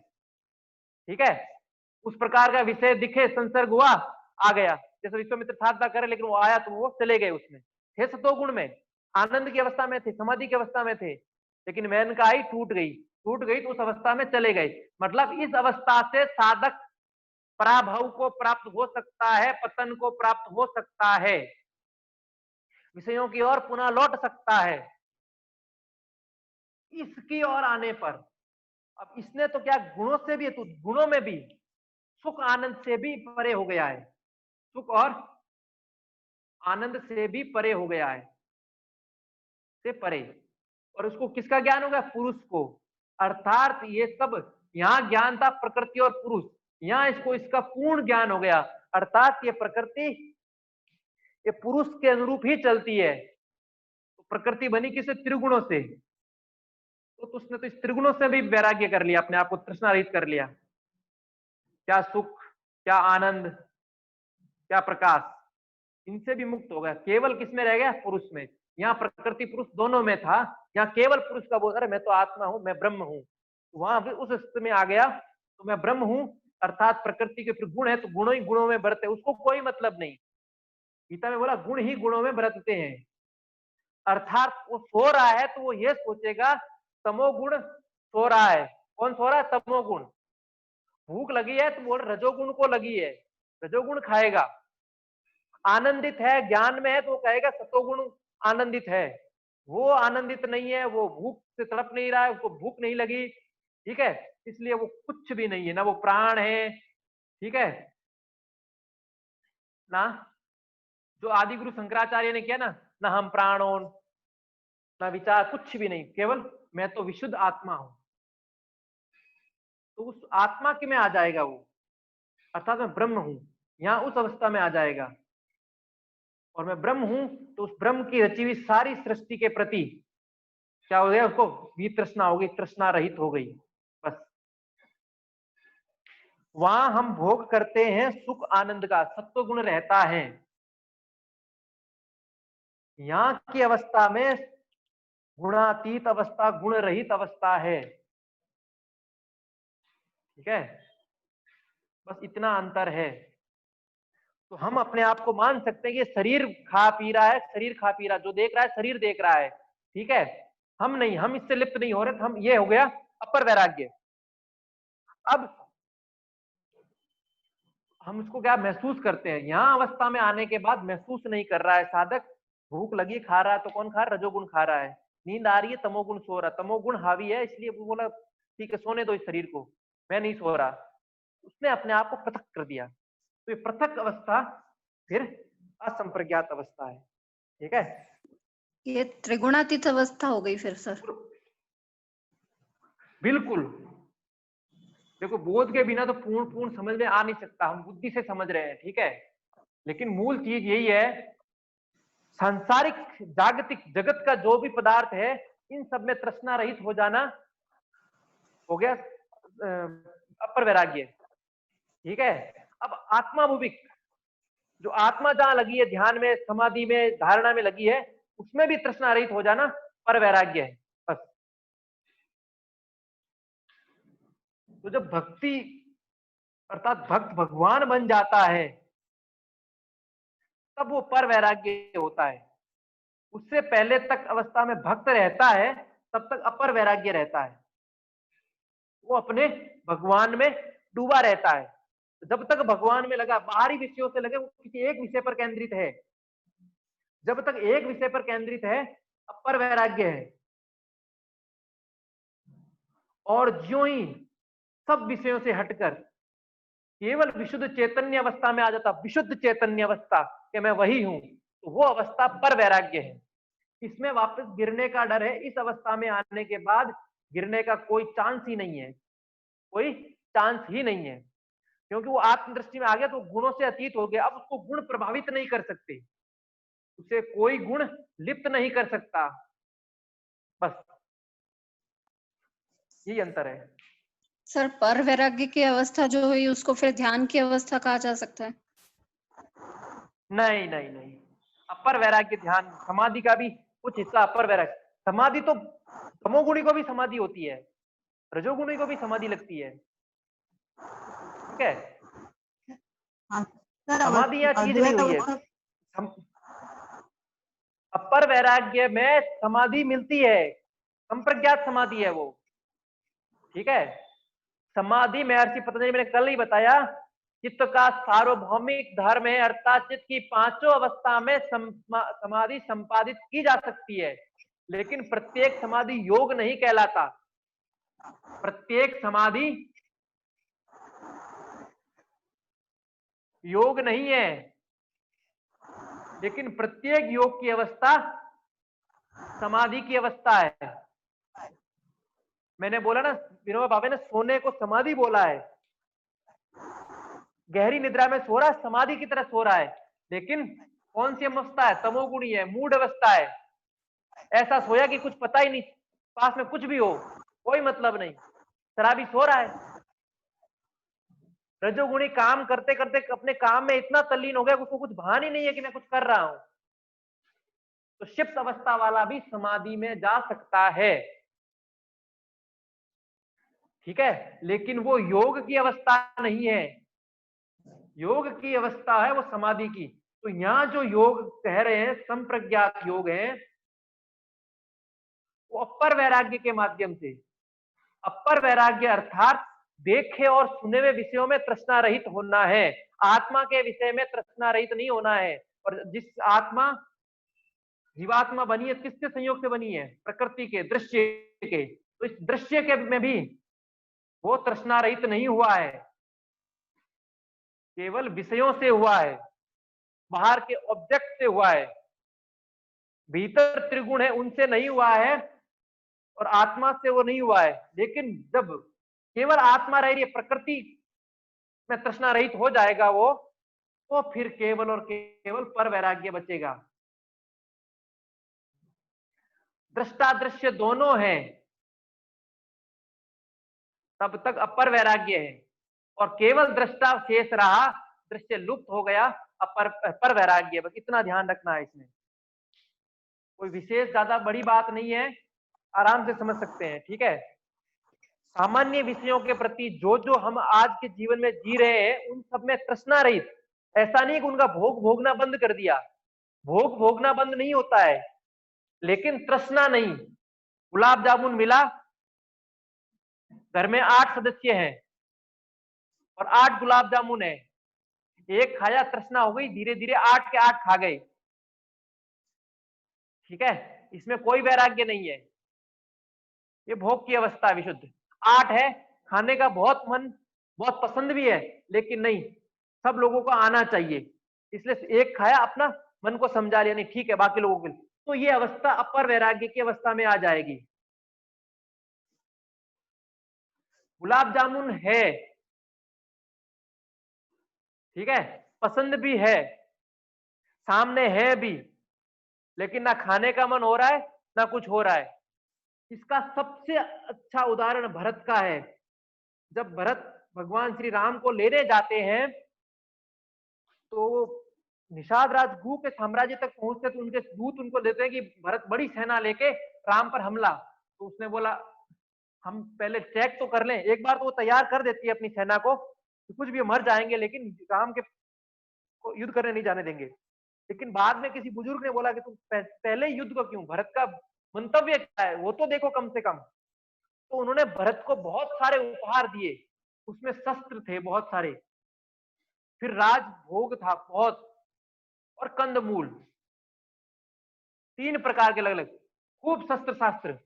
ठीक है, उस प्रकार का विषय दिखे, संसर्ग हुआ, आ गया, जैसे विश्वामित्र साधना करे लेकिन वो आया तो वो चले गए, उसमें थे सतोगुण में, आनंद की अवस्था में थे, समाधि की अवस्था में थे, लेकिन मेनका आई टूट गई तो उस अवस्था में चले गए। मतलब इस अवस्था से साधक पराभव को प्राप्त हो सकता है, पतन को प्राप्त हो सकता है, विषयों की ओर पुनः लौट सकता है। इसकी ओर आने पर अब इसने तो क्या गुणों से भी, तो गुणों में भी सुख आनंद से भी परे हो गया है, सुख और आनंद से भी परे हो गया है, से परे, और उसको किसका ज्ञान हो गया? पुरुष को। अर्थात ये सब यहाँ ज्ञान था प्रकृति और पुरुष, यहाँ इसको इसका पूर्ण ज्ञान हो गया, अर्थात ये प्रकृति ये पुरुष के अनुरूप ही चलती है। तो प्रकृति बनी किसे? त्रिगुणों से, तो उसने तो इस त्रिगुणों से भी वैराग्य कर लिया, अपने आप को तृष्णा रहित कर लिया। क्या सुख, क्या आनंद, क्या प्रकाश, इनसे भी मुक्त हो गया, केवल किसमें रह गया? पुरुष में। यहाँ प्रकृति पुरुष दोनों में था, यहाँ केवल पुरुष का बोध, अरे मैं तो आत्मा हूं, मैं ब्रह्म हूं, वहां भी उस स्थिति में आ गया, तो मैं ब्रह्म हूं, अर्थात प्रकृति के फिर गुण है तो गुणों ही गुणों में बरते, उसको कोई मतलब नहीं। गीता में बोला गुण ही गुणों में बरतते हैं, अर्थात वो सो रहा है तो वो ये सोचेगा तमोगुण सो रहा है। कौन सो रहा है? तमोगुण। भूख लगी है तो बोल रजोगुण को लगी है, रजोगुण खाएगा। आनंदित है, ज्ञान में है तो कहेगा सतोगुण आनंदित है। वो आनंदित नहीं है, वो भूख से तड़प नहीं रहा है, उसको भूख नहीं लगी, ठीक है, इसलिए वो कुछ भी नहीं है, ना वो प्राण है, ठीक है ना, जो आदि गुरु शंकराचार्य ने किया ना हम प्राणों, ना विचार, कुछ भी नहीं, केवल मैं तो विशुद्ध आत्मा हूं। तो उस आत्मा के में आ जाएगा वो, अर्थात मैं ब्रह्म हूं, यहां उस अवस्था में आ जाएगा। और मैं ब्रह्म हूं तो उस ब्रह्म की रची हुई सारी सृष्टि के प्रति क्या हो गया? उसको वितृष्णा हो गई, तृष्णा रहित हो गई, बस। वहां हम भोग करते हैं सुख आनंद का, सत्व गुण रहता है। यहाँ की अवस्था में गुणातीत अवस्था, गुण रहित अवस्था है, ठीक है, बस इतना अंतर है। तो हम अपने आप को मान सकते हैं कि शरीर खा पी रहा है, शरीर खा पी रहा है, जो देख रहा है शरीर देख रहा है, ठीक है, हम नहीं, हम इससे लिप्त नहीं हो रहे, हम, ये हो गया अपर वैराग्य। अब हम इसको क्या महसूस करते हैं? यहाँ अवस्था में आने के बाद महसूस नहीं कर रहा है साधक। भूख लगी, खा रहा है, तो कौन खा रहा है? रजोगुण खा रहा है। नींद आ रही है, तमोगुण सो रहा है, तमोगुण हावी है, इसलिए वो बोला ठीक है सोने दो इस शरीर को, मैं नहीं सो रहा। उसने अपने आप को पृथक कर दिया। तो ये पृथक अवस्था फिर असंप्रज्ञात अवस्था है, ठीक है। ये त्रिगुणातीत अवस्था हो गई फिर सर। बिल्कुल, देखो बोध के बिना तो पूर्ण समझ में आ नहीं सकता, हम बुद्धि से समझ रहे हैं, ठीक है, लेकिन मूल चीज यही है, सांसारिक जागतिक जगत का जो भी पदार्थ है, इन सब में तृष्णा रहित हो जाना हो गया अपर वैराग्य, ठीक है। अब आत्मा भूविक, जो आत्मा जहां लगी है, ध्यान में, समाधि में, धारणा में लगी है, उसमें भी तृष्णा रहित हो जाना पर वैराग्य है, बस। तो जब भक्ति अर्थात भक्त भगवान बन जाता है, तब वो पर वैराग्य होता है। उससे पहले तक अवस्था में भक्त रहता है, तब तक अपर वैराग्य रहता है, वो अपने भगवान में डूबा रहता है। जब तक भगवान में लगा, बाहरी विषयों से लगे, वो किसी एक विषय पर केंद्रित है, जब तक एक विषय पर केंद्रित है अपर वैराग्य है। और ज्यों ही सब विषयों से हटकर केवल विशुद्ध चैतन्य अवस्था में आ जाता, विशुद्ध चैतन्य अवस्था कि मैं वही हूं, तो वो अवस्था पर वैराग्य है। इसमें वापस गिरने का डर है। इस अवस्था में आने के बाद गिरने का कोई चांस ही नहीं है, कोई चांस ही नहीं है, क्योंकि वो आत्मदृष्टि में आ गया तो गुणों से अतीत हो गया। अब उसको गुण प्रभावित नहीं कर सकते, उसे कोई गुण लिप्त नहीं कर सकता, बस यही अंतर है। सर पर वैराग्य की अवस्था जो हुई उसको फिर ध्यान की अवस्था कहा जा सकता है? नहीं नहीं नहीं, अपर वैराग्य ध्यान, समाधि का भी कुछ हिस्सा अपर वैराग्य। समाधि तो तमोगुणी को भी समाधि होती है, रजोगुणी को भी समाधि लगती है, ठीक है। समाधि यहाँ चीज नहीं हुई है। अपर वैराग्य में समाधि मिलती है, संप्रज्ञात समाधि है वो, ठीक है। समाधि महर्षि पतंजलि, मैंने कल ही बताया, चित्त का सार्वभौमिक धर्म है, अर्थात चित्त की पांचों अवस्था में समाधि संपादित की जा सकती है, लेकिन प्रत्येक समाधि योग नहीं कहलाता। प्रत्येक समाधि योग नहीं है, लेकिन प्रत्येक योग की अवस्था समाधि की अवस्था है। मैंने बोला ना, विनोबा भावे ने सोने को समाधि बोला है। गहरी निद्रा में सो रहा है, समाधि की तरह सो रहा है, लेकिन कौन सी अवस्था है? तमोगुणी है, मूड अवस्था है। ऐसा सोया कि कुछ पता ही नहीं, पास में कुछ भी हो कोई मतलब नहीं, शराबी सो रहा है। रजोगुणी काम करते करते अपने काम में इतना तल्लीन हो गया कि उसको कुछ भान ही नहीं है कि मैं कुछ कर रहा हूं। तो क्षिप्त अवस्था वाला भी समाधि में जा सकता है, ठीक है, लेकिन वो योग की अवस्था नहीं है। योग की अवस्था है वो समाधि की। तो यहां जो योग कह रहे हैं संप्रज्ञात योग है, वो अपर वैराग्य के माध्यम से। अपर वैराग्य अर्थात देखे और सुने हुए विषयों में तृष्णा रहित होना है, आत्मा के विषय में तृष्णा रहित नहीं होना है। और जिस आत्मा जीवात्मा बनी है, किसके संयोग से बनी है? प्रकृति के, दृश्य के। तो इस दृश्य के में भी वो तृष्णा रहित नहीं हुआ है, केवल विषयों से हुआ है, बाहर के ऑब्जेक्ट से हुआ है। भीतर त्रिगुण है, उनसे नहीं हुआ है, और आत्मा से वो नहीं हुआ है। लेकिन जब केवल आत्मा रह रही है, प्रकृति में तृष्णा रहित हो जाएगा वो, तो फिर केवल और केवल पर वैराग्य बचेगा। दृष्टा दृश्य दोनों हैं, तब तक अपर वैराग्य है, और केवल दृष्टा शेष रहा, दृश्य लुप्त हो गया, अपर वैराग्य। बस इतना ध्यान रखना है इसमें, कोई विशेष ज्यादा बड़ी बात नहीं है, आराम से समझ सकते हैं, ठीक है। सामान्य विषयों के प्रति जो जो हम आज के जीवन में जी रहे हैं, उन सब में तृष्णा रहित। ऐसा नहीं कि उनका भोग भोगना बंद कर दिया, भोग भोगना बंद नहीं होता है, लेकिन तृष्णा नहीं। गुलाब जामुन मिला, घर में 8 सदस्य हैं और 8 गुलाब जामुन है, एक खाया, तृष्णा हो गई, धीरे धीरे 8 के 8 खा गए, ठीक है। इसमें कोई वैराग्य नहीं है, ये भोग की अवस्था विशुद्ध। 8 है, खाने का बहुत मन, बहुत पसंद भी है, लेकिन नहीं, सब लोगों को आना चाहिए, इसलिए एक खाया, अपना मन को समझा लिया, नहीं ठीक है बाकी लोगों के लिए। तो ये अवस्था अपर वैराग्य की अवस्था में आ जाएगी। गुलाब जामुन है, ठीक है, पसंद भी है, सामने है भी, लेकिन ना खाने का मन हो रहा है, ना कुछ हो रहा है। इसका सबसे अच्छा उदाहरण भरत का है। जब भरत भगवान श्री राम को लेने जाते हैं, तो निषाद राज गु के साम्राज्य तक पहुंचते, तो उनके दूत उनको देते हैं कि भरत बड़ी सेना लेके राम पर हमला। तो उसने बोला हम पहले चेक तो कर लें। एक बार तो वो तैयार कर देती है अपनी सेना को, तो कुछ भी मर जाएंगे, लेकिन राम के को युद्ध करने नहीं जाने देंगे। लेकिन बाद में किसी बुजुर्ग ने बोला कि तुम पहले युद्ध को क्यों, भरत का मंतव्य क्या है वो तो देखो कम से कम। तो उन्होंने भरत को बहुत सारे उपहार दिए, उसमें शस्त्र थे बहुत सारे, फिर राजभोग था बहुत, और कंदमूल, 3 प्रकार के अलग अलग, खूब शस्त्र शास्त्र,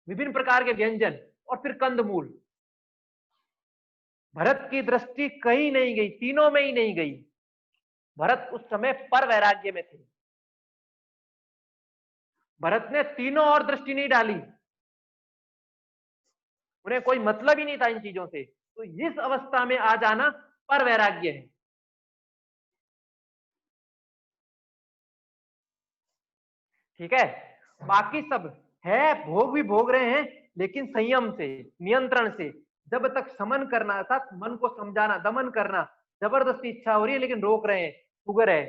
विभिन्न प्रकार के व्यंजन, और फिर कंदमूल। भरत की दृष्टि कहीं नहीं गई, तीनों में ही नहीं गई। भरत उस समय पर वैराग्य में थे। भरत ने तीनों और दृष्टि नहीं डाली, उन्हें कोई मतलब ही नहीं था इन चीजों से। तो इस अवस्था में आ जाना पर वैराग्य है। ठीक है, बाकी सब है, भोग भी भोग रहे हैं, लेकिन संयम से, नियंत्रण से। जब तक समन करना, अर्थात मन को समझाना, दमन करना, जबरदस्ती इच्छा हो रही है लेकिन रोक रहे हैं, शुगर है,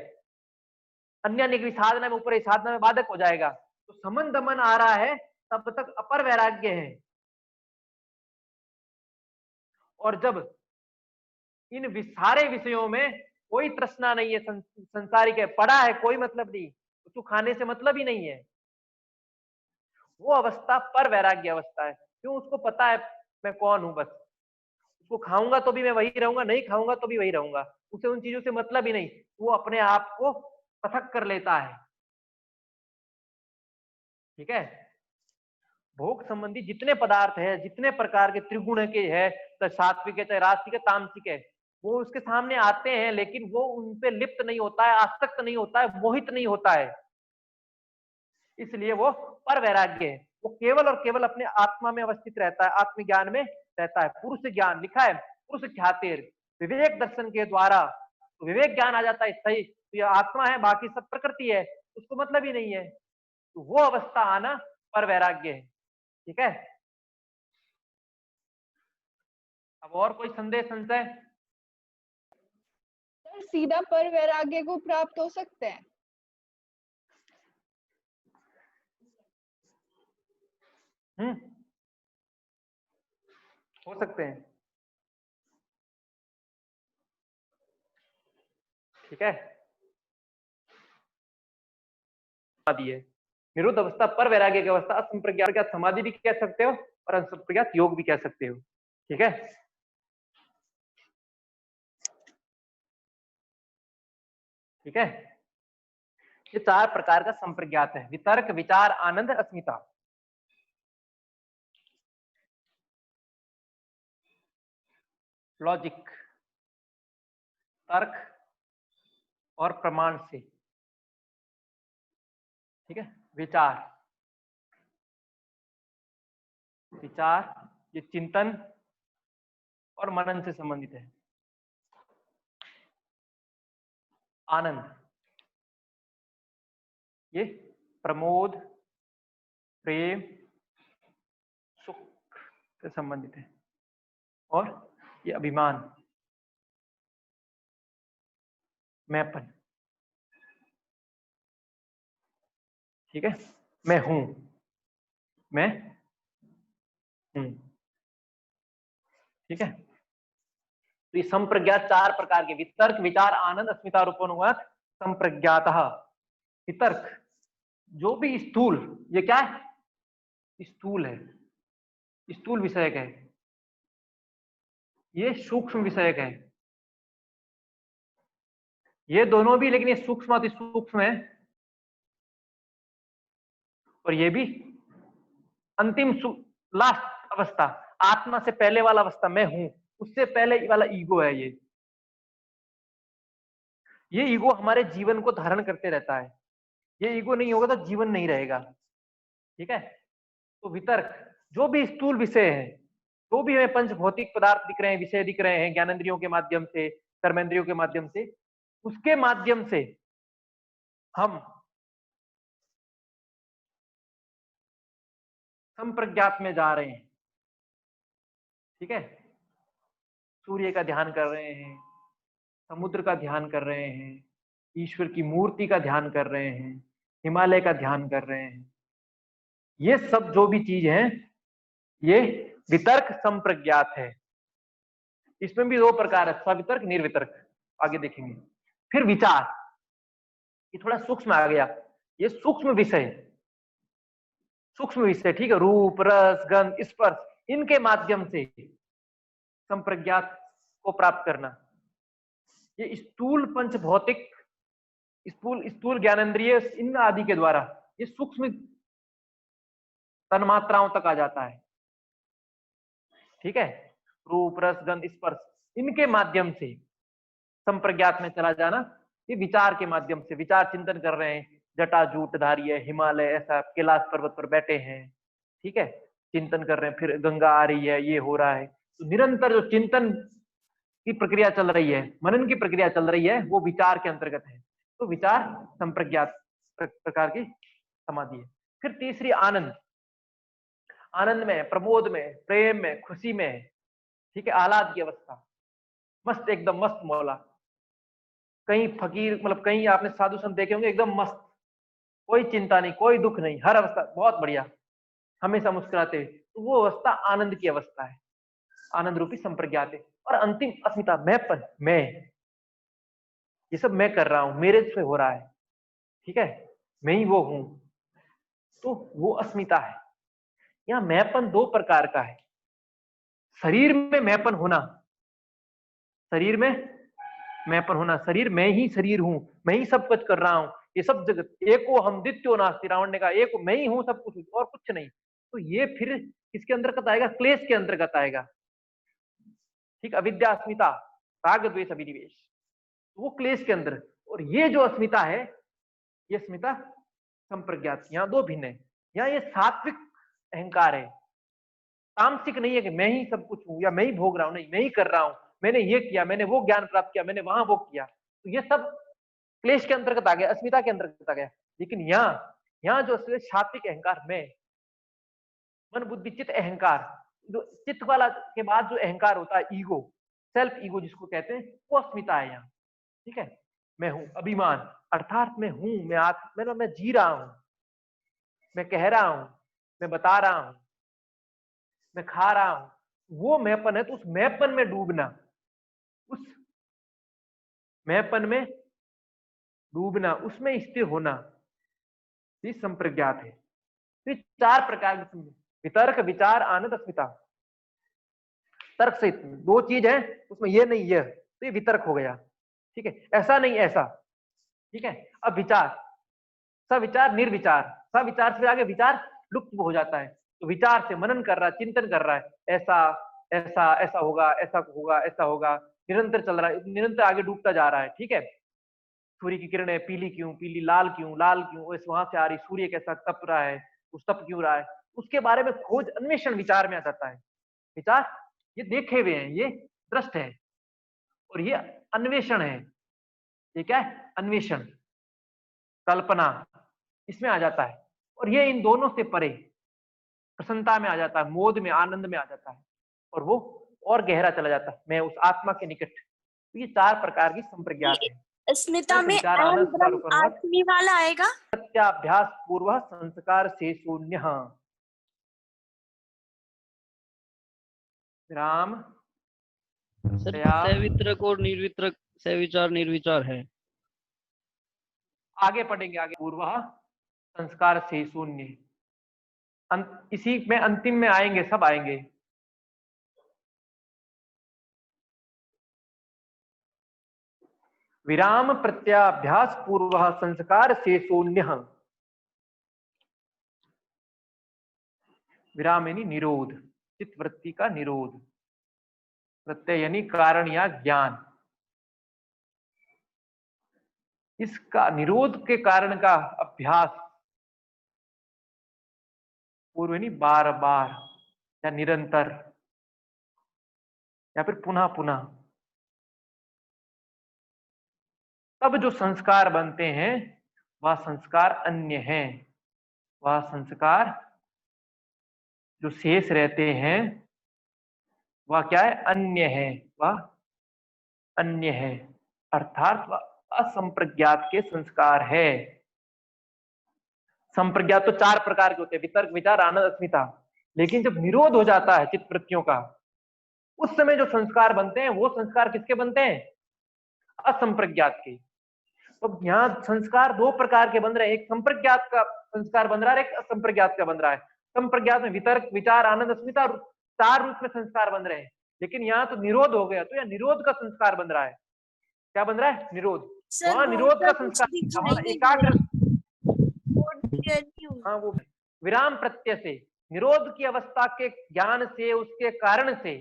अन्य की साधना में, ऊपर साधना में बाधक हो जाएगा, तो समन दमन आ रहा है, तब तक अपर वैराग्य है। और जब इन सारे विषयों में कोई तृष्णा नहीं है, संसारिक है, पड़ा है, कोई मतलब नहीं, उसको खाने से मतलब ही नहीं है, वो अवस्था पर वैराग्य अवस्था है। क्यों? उसको पता है मैं कौन हूं, बस उसको खाऊंगा तो भी मैं वही रहूंगा, नहीं खाऊंगा तो भी वही रहूंगा, उसे उन चीजों से मतलब ही नहीं, वो अपने आप को पृथक कर लेता है। ठीक है, भोग संबंधी जितने पदार्थ है, जितने प्रकार के त्रिगुण के है, चाहे सात्विक है, चाहे राजसिक है, तामसिक है, वो उसके सामने आते हैं, लेकिन वो उन पे लिप्त नहीं होता है, आसक्त नहीं होता है, मोहित नहीं होता है, इसलिए वो पर वैराग्य है। वो केवल और केवल अपने आत्मा में अवस्थित रहता है, आत्मज्ञान में रहता है। पुरुष ज्ञान लिखा है, पुरुष ख्यातिर विवेक दर्शन के द्वारा, तो विवेक ज्ञान आ जाता है, सही तो ये आत्मा है, बाकी सब प्रकृति है, उसको मतलब ही नहीं है, तो वो अवस्था आना पर वैराग्य है। ठीक है, अब और कोई संदेह संशय? सर सीधा पर वैराग्य को प्राप्त हो सकते हैं? हो सकते हैं। ठीक है, समाधि है, निरुद्ध अवस्था पर वैराग्य की अवस्था, असंप्रज्ञात समाधि भी कह सकते हो और असंप्रज्ञात योग भी कह सकते हो। ठीक है, ठीक है, ये 4 प्रकार का संप्रज्ञात है, वितर्क, विचार, आनंद, अस्मिता। लॉजिक, तर्क और प्रमाण से। ठीक है, विचार, विचार ये चिंतन और मनन से संबंधित है। आनंद ये प्रमोद, प्रेम, सुख से संबंधित है। और ये अभिमान, मैंपन। ठीक है, मैं हूं, मैं हूं। ठीक है, तो ये संप्रज्ञात 4 प्रकार के, वितर्क, विचार, आनंद, अस्मिता, रूपोनुगत संप्रज्ञातः। वितर्क जो भी स्थूल, ये क्या है? स्थूल है, स्थूल विषयक है, ये सूक्ष्म विषयक है, ये दोनों भी, लेकिन ये सूक्ष्म अति सूक्ष्म है, और ये भी अंतिम लास्ट अवस्था, आत्मा से पहले वाला अवस्था, मैं हूं, उससे पहले वाला ईगो है। ये ईगो हमारे जीवन को धारण करते रहता है, ये ईगो नहीं होगा तो जीवन नहीं रहेगा। ठीक है, तो वितर्क जो भी स्थूल विषय है, जो भी हमें पंच भौतिक पदार्थ दिख रहे हैं, विषय दिख रहे हैं, ज्ञानेंद्रियों के माध्यम से, कर्मेंद्रियों के माध्यम से, उसके माध्यम से हम संप्रज्ञात में जा रहे हैं। ठीक है, सूर्य का ध्यान कर रहे हैं, समुद्र का ध्यान कर रहे हैं, ईश्वर की मूर्ति का ध्यान कर रहे हैं, हिमालय का ध्यान कर रहे हैं, ये सब जो भी चीज है, ये वितर्क संप्रज्ञात है। इसमें भी 2 प्रकार है, सवितर्क, निर्वितर्क, आगे देखेंगे। फिर विचार, ये थोड़ा सूक्ष्म आ गया, ये सूक्ष्म विषय, सूक्ष्म विषय, ठीक है, रूप रस गंध स्पर्श, इनके माध्यम से संप्रज्ञात को प्राप्त करना। ये स्थूल पंच भौतिक स्थूल स्थूल ज्ञानेंद्रिय इन आदि के द्वारा ये सूक्ष्म तन्मात्राओं तक आ जाता है, ठीक है। रूप रस गंध स्पर्श इनके माध्यम से संप्रज्ञात में चला जाना, ये विचार के माध्यम से विचार चिंतन कर रहे हैं, जटाजूटधारी है, हिमालय ऐसा कैलाश पर्वत पर बैठे हैं, ठीक है, चिंतन कर रहे हैं, फिर गंगा आ रही है, ये हो रहा है, तो निरंतर जो चिंतन की प्रक्रिया चल रही है, मनन की प्रक्रिया चल रही है, वो विचार के अंतर्गत है। तो विचार संप्रज्ञात प्रकार की समाधि है। फिर तीसरी आनंद, आनंद में, प्रमोद में, प्रेम में, खुशी में, ठीक है, आह्लाद की अवस्था, मस्त, एकदम मस्त मौला। कहीं फकीर मतलब कहीं आपने साधु संत देखे होंगे एकदम मस्त, कोई चिंता नहीं, कोई दुख नहीं, हर अवस्था बहुत बढ़िया, हमेशा मुस्कुराते, तो वो अवस्था आनंद की अवस्था है, आनंद रूपी संप्रज्ञात है। और अंतिम अस्मिता, मैंपन, मैं, ये सब मैं कर रहा हूं, मेरे से हो रहा है, ठीक है, मैं ही वो हूं, तो वो अस्मिता है। यहाँ मैंपन दो प्रकार का है, शरीर में मैंपन होना, शरीर में मैंपन होना, शरीर मैं ही शरीर हूं, मैं ही सब कुछ कर रहा हूं, ये सब जगत एको हम द्वितीयो नास्ति, रावण ने कहा एक मैं ही हूं सब कुछ और कुछ नहीं, तो ये फिर किसके अंतर्गत आएगा, क्लेश के अंतर्गत आएगा, ठीक, अविद्या अस्मिता राग द्वेष अभिनिवेश, वो क्लेश के अंदर। और ये जो अस्मिता है, ये अस्मिता संप्रज्ञात, यहाँ दो भिन्न है। यहाँ ये सात्विक अहंकार है, तामसिक नहीं है कि मैं ही सब कुछ हूं या मैं ही भोग रहा हूं, नहीं, मैं ही कर रहा हूं, मैंने ये किया, मैंने वो ज्ञान प्राप्त किया, मैंने वहां वो किया, तो ये सब क्लेश के अंतर्गत आ गया, अस्मिता के अंतर्गत आ गया। लेकिन यहाँ जो सात्विक अहंकार, मैं, मन बुद्धि चित्त अहंकार, जो चित्त वाला के बाद जो अहंकार होता है, ईगो, सेल्फ ईगो जिसको कहते हैं, वो अस्मिता है यहाँ, ठीक है। मैं हूं, अभिमान, अर्थात मैं हूं, मैं जी रहा हूं, मैं कह रहा हूं, मैं बता रहा हूं, मैं खा रहा हूं, वो मैंपन है। तो उस मैंपन में डूबना, उस मैंपन में डूबना, उसमें स्थिर होना, ये संप्रज्ञात है। तो चार प्रकार के वितर्क, विचार, आनंद, अस्मिता। तर्क से दो चीज है, उसमें ये नहीं ये, तो ये वितर्क हो गया, ठीक है, ऐसा नहीं ऐसा, ठीक है। अब विचार, सविचार, निर्विचार, सविचार से आगे विचार लुप्त हो जाता है, तो विचार से मनन कर रहा है, चिंतन कर रहा है, ऐसा ऐसा ऐसा होगा, ऐसा होगा, ऐसा होगा, निरंतर चल रहा है, निरंतर आगे डूबता जा रहा है, ठीक है। सूर्य की किरणें पीली क्यों, पीली लाल क्यों, लाल क्यों, वहां से आ रही, सूर्य कैसा तप रहा है, उस तप क्यों रहा है, उसके बारे में खोज, अन्वेषण विचार में आ जाता है। विचार ये देखे हुए हैं, ये दृष्ट है, और ये अन्वेषण है, ये क्या है, अन्वेषण, कल्पना, इसमें आ जाता है। और ये इन दोनों से परे प्रसन्नता में आ जाता है, मोद में, आनंद में आ जाता है, और वो और गहरा चला जाता है, मैं उस आत्मा के निकट। तो ये चार प्रकार की संप्रज्ञात है। अस्मिता में अहम ब्रह्म आत्मी वाला आएगा। प्रत्याभ्यास पूर्व संस्कार से शून्य। राम सर सवितरक और निर्वितरक, सविचार निर्विचार है। आगे पढ़ेंगे, आगे पूर्व संस्कार से शून्य, इसी में अंतिम में आएंगे, सब आएंगे। विराम प्रत्याभ्यास पूर्व संस्कार से शून्य। विराम यानी निरोध, चित्तवृत्ति का निरोध, प्रत्यय यानी कारण या ज्ञान, इसका निरोध के कारण का अभ्यास, पूर्व यानी बार बार या निरंतर या फिर पुनः पुनः, तब जो संस्कार बनते हैं वह संस्कार अन्य हैं, वह संस्कार जो शेष रहते हैं वह क्या है, अन्य है, वह अन्य है, अर्थात वह असंप्रज्ञात के संस्कार है। संप्रज्ञात तो चार प्रकार के होते हैं, वितर्क, विचार, आनंद, अस्मिता। लेकिन जब निरोध हो जाता है चित्त वृत्तियों का, उस समय जो संस्कार बनते हैं वो संस्कार किसके बनते हैं, असंप्रज्ञात के। तो यहाँ संस्कार दो प्रकार के बन रहे हैं, एक संप्रज्ञात का संस्कार बन रहा है, एक असंप्रज्ञात का बन रहा है। संप्रज्ञात में वितर्क, विचार, आनंद, अस्मिता, 4 रूप में संस्कार बन रहे हैं, लेकिन यहाँ तो निरोध हो गया, तो यहाँ निरोध का संस्कार बन रहा है। क्या बन रहा है? निरोध। सर वहां निरोध का संस्कार, वहां एकाग्र, हाँ वो विराम प्रत्यय से, निरोध की अवस्था के ज्ञान से, उसके कारण से,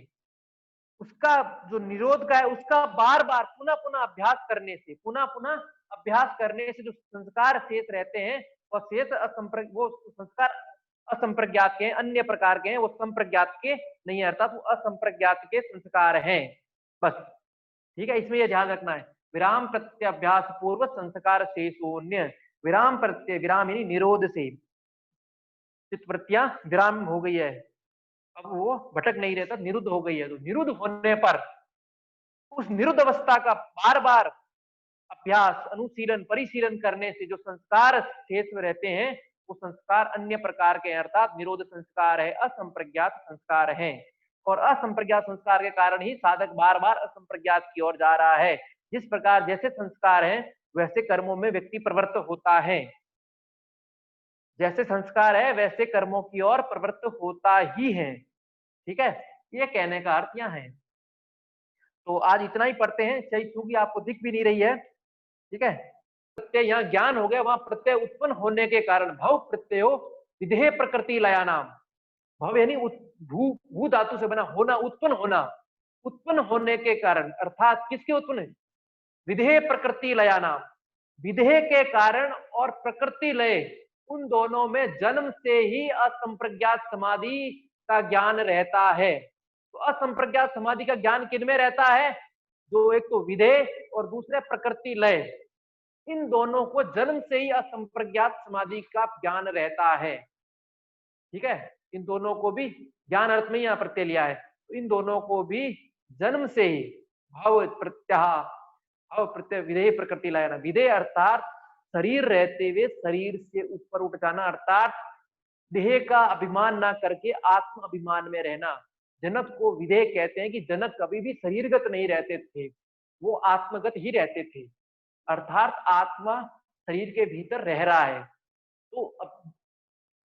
उसका जो निरोध का है उसका बार बार पुनः पुनः अभ्यास करने से, पुनः पुनः अभ्यास करने से जो संस्कार शेष रहते हैं और शेष वो संस्कार असंप्रज्ञात के हैं, अन्य प्रकार के हैं, वो संप्रज्ञात के नहीं, अर्थात वो असंप्रज्ञात के संस्कार हैं बस। ठीक है, इसमें यह ध्यान रखना है। विराम प्रत्याभ्यास पूर्व संस्कार शेषोन्य, विराम प्रत्यय, विराम यानी निरोध से चित्त वृत्तियां विराम हो गई है, अब वो भटक नहीं रहता, निरुद्ध हो गई है। तो निरुद्ध होने पर उस निरुद्ध अवस्था का बार बार अभ्यास, अनुशीलन, परिशीलन करने से जो संस्कार शेष में रहते हैं वो संस्कार अन्य प्रकार के हैं, अर्थात निरोध संस्कार है, असंप्रज्ञात संस्कार हैं। और असंप्रज्ञात संस्कार के कारण ही साधक बार बार असंप्रज्ञात की ओर जा रहा है। जिस प्रकार जैसे संस्कार हैं वैसे कर्मों में व्यक्ति प्रवृत्त होता है, जैसे संस्कार है वैसे कर्मों की ओर प्रवृत्त होता ही है। ठीक है, ये कहने का अर्थ यहाँ है। तो आज इतना ही पढ़ते हैं, क्योंकि आपको दिख भी नहीं रही है। ठीक है, प्रत्यय यहाँ ज्ञान हो गया, वहां प्रत्यय उत्पन्न होने के कारण भव प्रत्ययो विधेय प्रकृति लया नाम, भव यानी भू धातु से बना होना, उत्पन्न होना, उत्पन्न होने के कारण, अर्थात किसके उत्पन्न? विधेय प्रकृति लया नाम, विधेय के कारण और प्रकृति लय, उन दोनों में जन्म से ही असंप्रज्ञात समाधि का ज्ञान रहता है। तो असंप्रज्ञात समाधि का ज्ञान किनमें रहता है? जो एक तो विधेय और दूसरे प्रकृति लय, इन दोनों को जन्म से ही असंप्रज्ञात समाधि का ज्ञान रहता है। ठीक है, इन दोनों को भी ज्ञान अर्थ में यहाँ प्रत्यय लिया है, तो इन दोनों को भी जन्म से ही भव प्रत्यय विधेय प्रकृति लय, विधेय अर्थात शरीर रहते हुए शरीर से ऊपर उठ जाना, अर्थात देह का अभिमान ना करके आत्म अभिमान में रहना। जनक को विधेय कहते हैं कि जनक कभी भी शरीरगत नहीं रहते थे, वो आत्मगत ही रहते थे, अर्थात आत्मा शरीर के भीतर रह रहा है। तो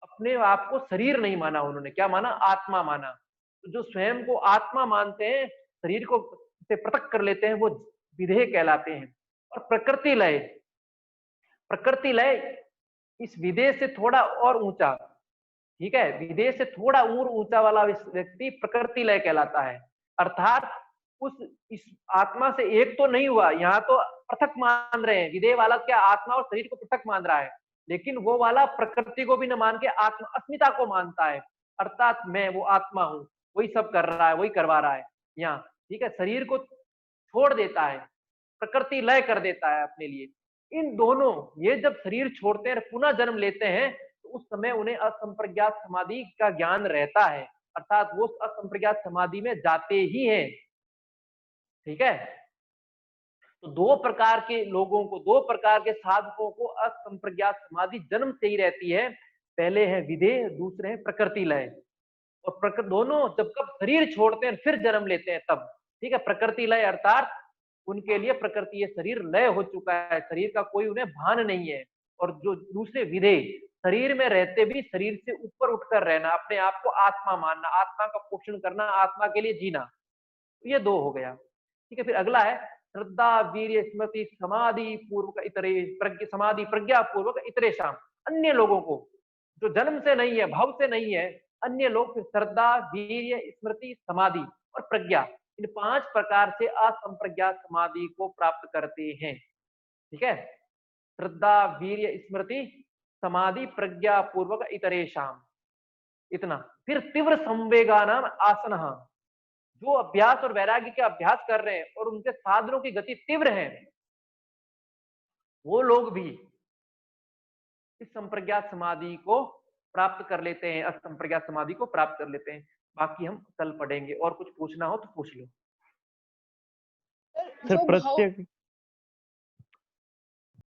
अपने आप को शरीर नहीं माना उन्होंने, क्या माना? आत्मा माना। तो जो स्वयं को आत्मा मानते हैं, शरीर को से पृथक कर लेते हैं, वो विधेय कहलाते हैं। और प्रकृति लय, प्रकृति लय इस विधेय से थोड़ा और ऊंचा, ठीक है, विधेय से थोड़ा और ऊंचा वाला व्यक्ति प्रकृति लय कहलाता है। अर्थात इस आत्मा से एक तो नहीं हुआ, यहाँ तो पृथक मान रहे हैं, विधेय वाला क्या आत्मा और शरीर को पृथक मान रहा है, लेकिन वो वाला प्रकृति को भी न मान के आत्मा अस्मिता को मानता है, अर्थात मैं वो आत्मा हूँ, वही सब कर रहा है, वही करवा रहा है यहाँ। ठीक है, शरीर को छोड़ देता है, प्रकृति लय कर देता है अपने लिए। इन दोनों ये जब शरीर छोड़ते हैं, पुनः जन्म लेते हैं, तो उस समय उन्हें असंप्रज्ञात समाधि का ज्ञान रहता है, अर्थात वो असंप्रज्ञात समाधि में जाते ही हैं। ठीक है, तो दो प्रकार के लोगों को, दो प्रकार के साधकों को असंप्रज्ञात समाधि जन्म से ही रहती है। पहले है विधेय, दूसरे है प्रकृति लय। और दोनों जब कब शरीर छोड़ते हैं फिर जन्म लेते हैं तब। ठीक है, प्रकृति लय अर्थात उनके लिए प्रकृति ये शरीर लय हो चुका है, शरीर का कोई उन्हें भान नहीं है। और जो दूसरे विधेय, शरीर में रहते भी शरीर से ऊपर उठकर रहना, अपने आप को आत्मा मानना, आत्मा का पोषण करना, आत्मा के लिए जीना, ये दो हो गया। ठीक है, फिर अगला है श्रद्धा वीर्य स्मृति समाधि पूर्वक इतरे, समाधि प्रज्ञा पूर्वक इतरेशाम, अन्य लोगों को जो जन्म से नहीं है, भव से नहीं है, अन्य लोग श्रद्धा वीर्य स्मृति समाधि और प्रज्ञा, इन 5 प्रकार से असंप्रज्ञात समाधि को प्राप्त करते हैं। ठीक है, श्रद्धा वीर्य स्मृति समाधि प्रज्ञा पूर्वक इतरेशाम, इतना। फिर तीव्र संवेगा नाम आसन, जो अभ्यास और वैराग्य के अभ्यास कर रहे हैं और उनके साधनों की गति तीव्र है, वो लोग भी इस संप्रज्ञात समाधि को प्राप्त कर लेते हैं, असंप्रज्ञात समाधि को प्राप्त कर लेते हैं। बाकी हम कल पढ़ेंगे, और कुछ पूछना हो तो पूछ लो। सर प्रत्यय